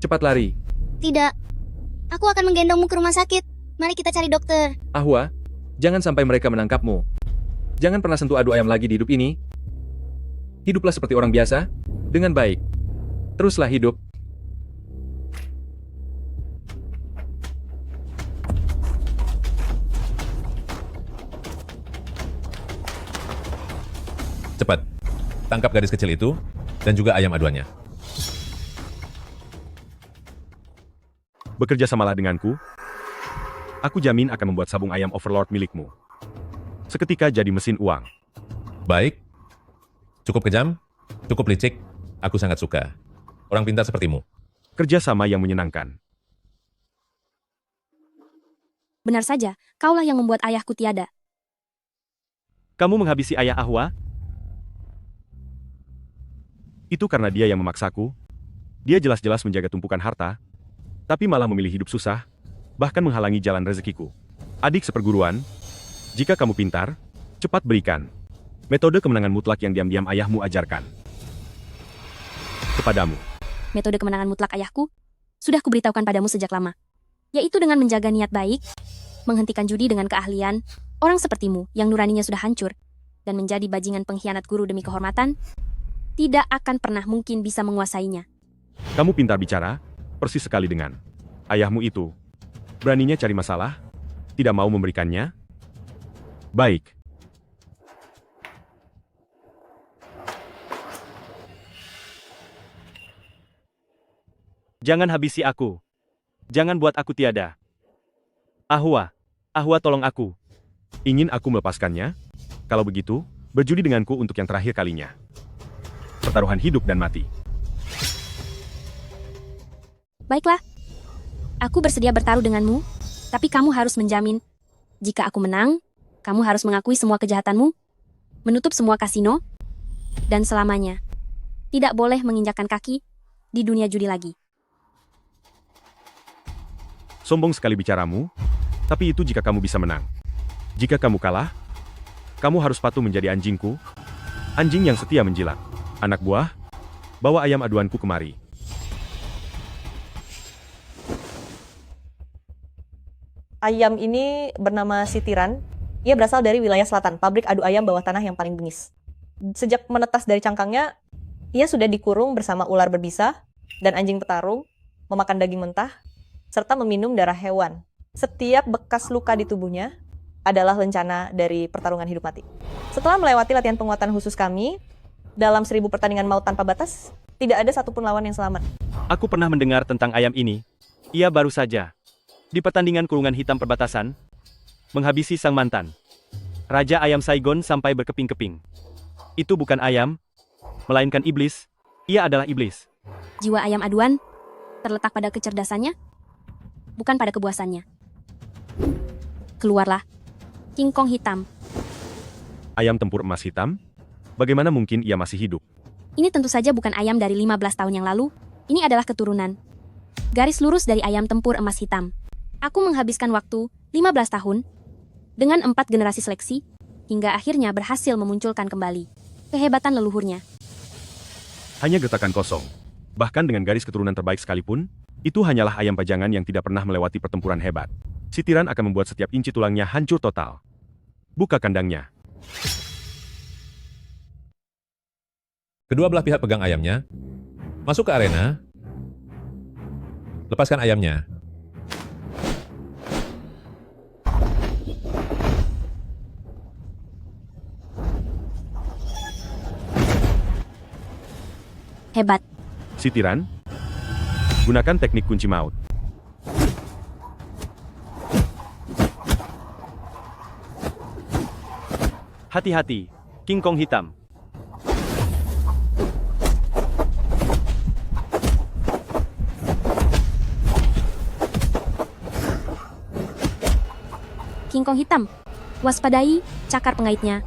cepat lari. tidak. Aku akan menggendongmu ke rumah sakit. Mari kita cari dokter. Ahua, jangan sampai mereka menangkapmu. Jangan pernah sentuh adu ayam lagi di hidup ini. Hiduplah seperti orang biasa, dengan baik. Teruslah hidup. Cepat, tangkap gadis kecil itu, dan juga ayam aduannya. Bekerja samalah denganku. Aku jamin akan membuat sabung ayam Overlord milikmu. Seketika jadi mesin uang. Baik. Cukup kejam, cukup licik, aku sangat suka. Orang pintar sepertimu. Kerja sama yang menyenangkan. Benar saja, kaulah yang membuat ayahku tiada. Kamu menghabisi ayah Ahwa? Itu karena dia yang memaksaku. Dia jelas-jelas menjaga tumpukan harta, tapi malah memilih hidup susah, bahkan menghalangi jalan rezekiku. Adik seperguruan, jika kamu pintar, cepat berikan. Metode kemenangan mutlak yang diam-diam ayahmu ajarkan. Kepadamu. Metode kemenangan mutlak ayahku sudah kuberitahukan padamu sejak lama. Yaitu dengan menjaga niat baik, menghentikan judi dengan keahlian, orang sepertimu yang nuraninya sudah hancur, dan menjadi bajingan pengkhianat guru demi kehormatan, tidak akan pernah mungkin bisa menguasainya. Kamu pintar bicara, persis sekali dengan ayahmu itu. Beraninya cari masalah, tidak mau memberikannya. Baik. Jangan habisi aku. Jangan buat aku tiada. Ahwa, Ahwa tolong aku. Ingin aku melepaskannya? Kalau begitu, berjudi denganku untuk yang terakhir kalinya. Pertaruhan hidup dan mati. Baiklah, aku bersedia bertaruh denganmu, tapi kamu harus menjamin, jika aku menang, kamu harus mengakui semua kejahatanmu, menutup semua kasino, dan selamanya tidak boleh menginjakkan kaki di dunia judi lagi. Sombong sekali bicaramu, tapi itu jika kamu bisa menang. Jika kamu kalah, kamu harus patuh menjadi anjingku, anjing yang setia menjilat. Anak buah, bawa ayam aduanku kemari. Ayam ini bernama Sitiran. Ia berasal dari wilayah selatan, pabrik adu ayam bawah tanah yang paling bengis. Sejak menetas dari cangkangnya, ia sudah dikurung bersama ular berbisa dan anjing petarung, memakan daging mentah, serta meminum darah hewan. Setiap bekas luka di tubuhnya adalah lencana dari pertarungan hidup mati. Setelah melewati latihan penguatan khusus kami, dalam 1000 pertandingan maut tanpa batas, tidak ada satupun lawan yang selamat. Aku pernah mendengar tentang ayam ini. Ia baru saja, di pertandingan kurungan hitam perbatasan, menghabisi sang mantan, Raja Ayam Saigon sampai berkeping-keping. Itu bukan ayam, melainkan iblis. Ia adalah iblis. Jiwa ayam aduan terletak pada kecerdasannya, bukan pada kebuasannya. Keluarlah, King Kong hitam. Ayam tempur emas hitam? Bagaimana mungkin ia masih hidup? Ini tentu saja bukan ayam dari 15 tahun yang lalu. Ini adalah keturunan Garis lurus dari ayam tempur emas hitam. Aku menghabiskan waktu 15 tahun dengan 4 generasi seleksi hingga akhirnya berhasil memunculkan kembali kehebatan leluhurnya. Hanya gertakan kosong. Bahkan dengan garis keturunan terbaik sekalipun, itu hanyalah ayam pajangan yang tidak pernah melewati pertempuran hebat. Si tiran akan membuat setiap inci tulangnya hancur total. Buka kandangnya. Kedua belah pihak pegang ayamnya. Masuk ke arena. Lepaskan ayamnya. Hebat. Si tiran, gunakan teknik kunci maut. Hati-hati, King Kong hitam. King Kong hitam. Waspadai cakar pengaitnya.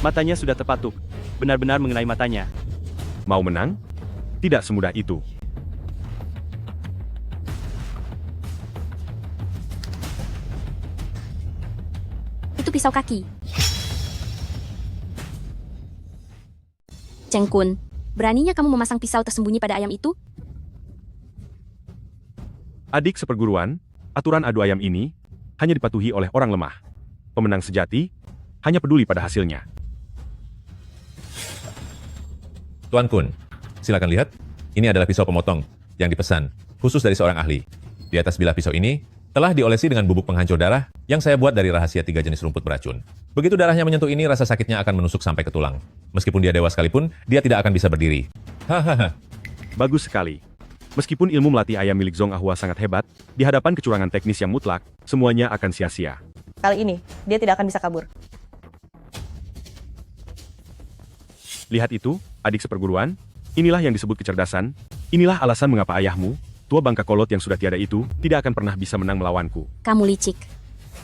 Matanya sudah terpatuk. Benar-benar mengenai matanya. Mau menang? Tidak semudah itu. Itu pisau kaki. Cheng Kun, beraninya kamu memasang pisau tersembunyi pada ayam itu? Adik seperguruan, aturan adu ayam ini hanya dipatuhi oleh orang lemah. Pemenang sejati hanya peduli pada hasilnya. Tuan Kun, silakan lihat. Ini adalah pisau pemotong yang dipesan, khusus dari seorang ahli. Di atas bilah pisau ini, telah diolesi dengan bubuk penghancur darah yang saya buat dari rahasia 3 jenis rumput beracun. Begitu darahnya menyentuh ini, rasa sakitnya akan menusuk sampai ke tulang. Meskipun dia dewa sekalipun, dia tidak akan bisa berdiri. Hahaha. Bagus sekali. Meskipun ilmu melatih ayam milik Zhong Ahua sangat hebat, di hadapan kecurangan teknis yang mutlak, semuanya akan sia-sia. Kali ini, dia tidak akan bisa kabur. Lihat itu, adik seperguruan. Inilah yang disebut kecerdasan. Inilah alasan mengapa ayahmu, tua bangka kolot yang sudah tiada itu, tidak akan pernah bisa menang melawanku. Kamu licik.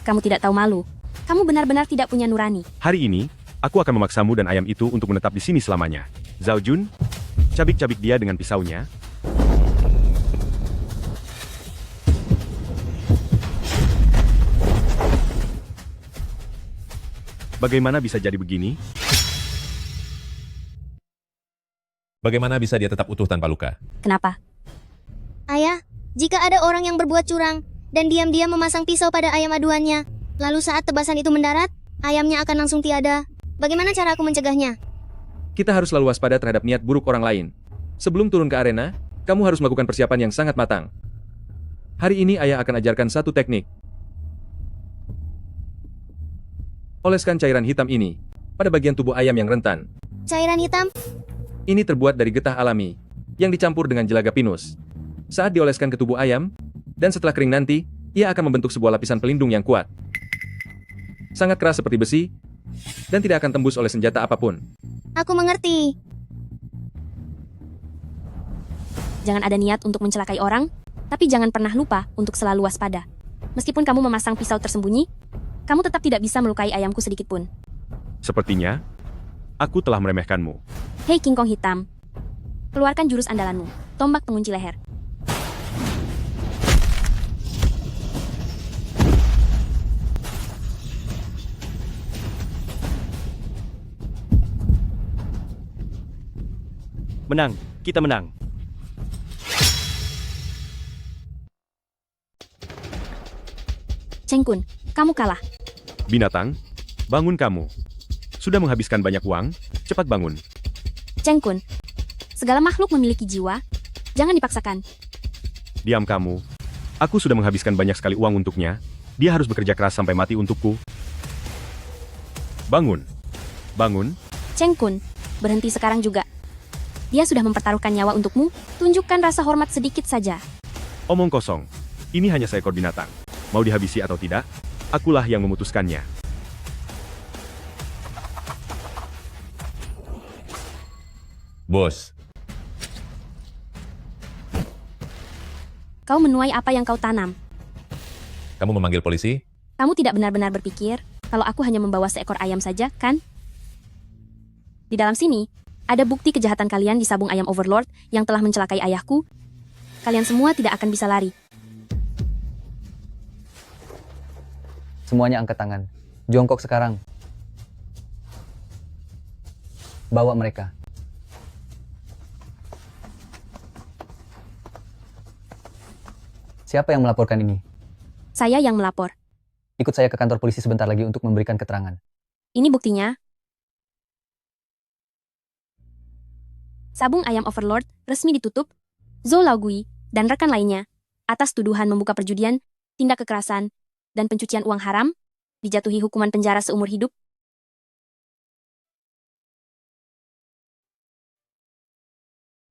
Kamu tidak tahu malu. Kamu benar-benar tidak punya nurani. Hari ini, aku akan memaksamu dan ayam itu untuk menetap di sini selamanya. Zhao Jun, cabik-cabik dia dengan pisaunya. Bagaimana bisa jadi begini? Bagaimana bisa dia tetap utuh tanpa luka? Kenapa? Ayah, jika ada orang yang berbuat curang dan diam-diam memasang pisau pada ayam aduannya, lalu saat tebasan itu mendarat, ayamnya akan langsung tiada. Bagaimana cara aku mencegahnya? Kita harus selalu waspada terhadap niat buruk orang lain. Sebelum turun ke arena, kamu harus melakukan persiapan yang sangat matang. Hari ini ayah akan ajarkan satu teknik. Oleskan cairan hitam ini pada bagian tubuh ayam yang rentan. Cairan hitam? Ini terbuat dari getah alami yang dicampur dengan jelaga pinus. Saat dioleskan ke tubuh ayam, dan setelah kering nanti, ia akan membentuk sebuah lapisan pelindung yang kuat. Sangat keras seperti besi, dan tidak akan tembus oleh senjata apapun. Aku mengerti. Jangan ada niat untuk mencelakai orang, tapi jangan pernah lupa untuk selalu waspada. Meskipun kamu memasang pisau tersembunyi, kamu tetap tidak bisa melukai ayamku sedikit pun. Sepertinya, aku telah meremehkanmu. Hei King Kong hitam, keluarkan jurus andalanmu, tombak pengunci leher. Menang, kita menang. Cheng Kun, kamu kalah. Binatang, bangun kamu. Sudah menghabiskan banyak uang, cepat bangun. Cheng Kun, segala makhluk memiliki jiwa, jangan dipaksakan. Diam kamu. Aku sudah menghabiskan banyak sekali uang untuknya. Dia harus bekerja keras sampai mati untukku. Bangun. Bangun. Cheng Kun, berhenti sekarang juga. Dia sudah mempertaruhkan nyawa untukmu, tunjukkan rasa hormat sedikit saja. Omong kosong. Ini hanya seekor binatang. Mau dihabisi atau tidak, akulah yang memutuskannya. Bos. Kau menuai apa yang kau tanam. Kamu memanggil polisi? Kamu tidak benar-benar berpikir kalau aku hanya membawa seekor ayam saja, kan? Di dalam sini, ada bukti kejahatan kalian di sabung ayam Overlord yang telah mencelakai ayahku. Kalian semua tidak akan bisa lari. Semuanya angkat tangan. Jongkok sekarang. Bawa mereka. Siapa yang melaporkan ini? Saya yang melapor. Ikut saya ke kantor polisi sebentar lagi untuk memberikan keterangan. Ini buktinya. Sabung ayam Overlord resmi ditutup. Zhou Laogui dan rekan lainnya atas tuduhan membuka perjudian, tindak kekerasan, dan pencucian uang haram dijatuhi hukuman penjara seumur hidup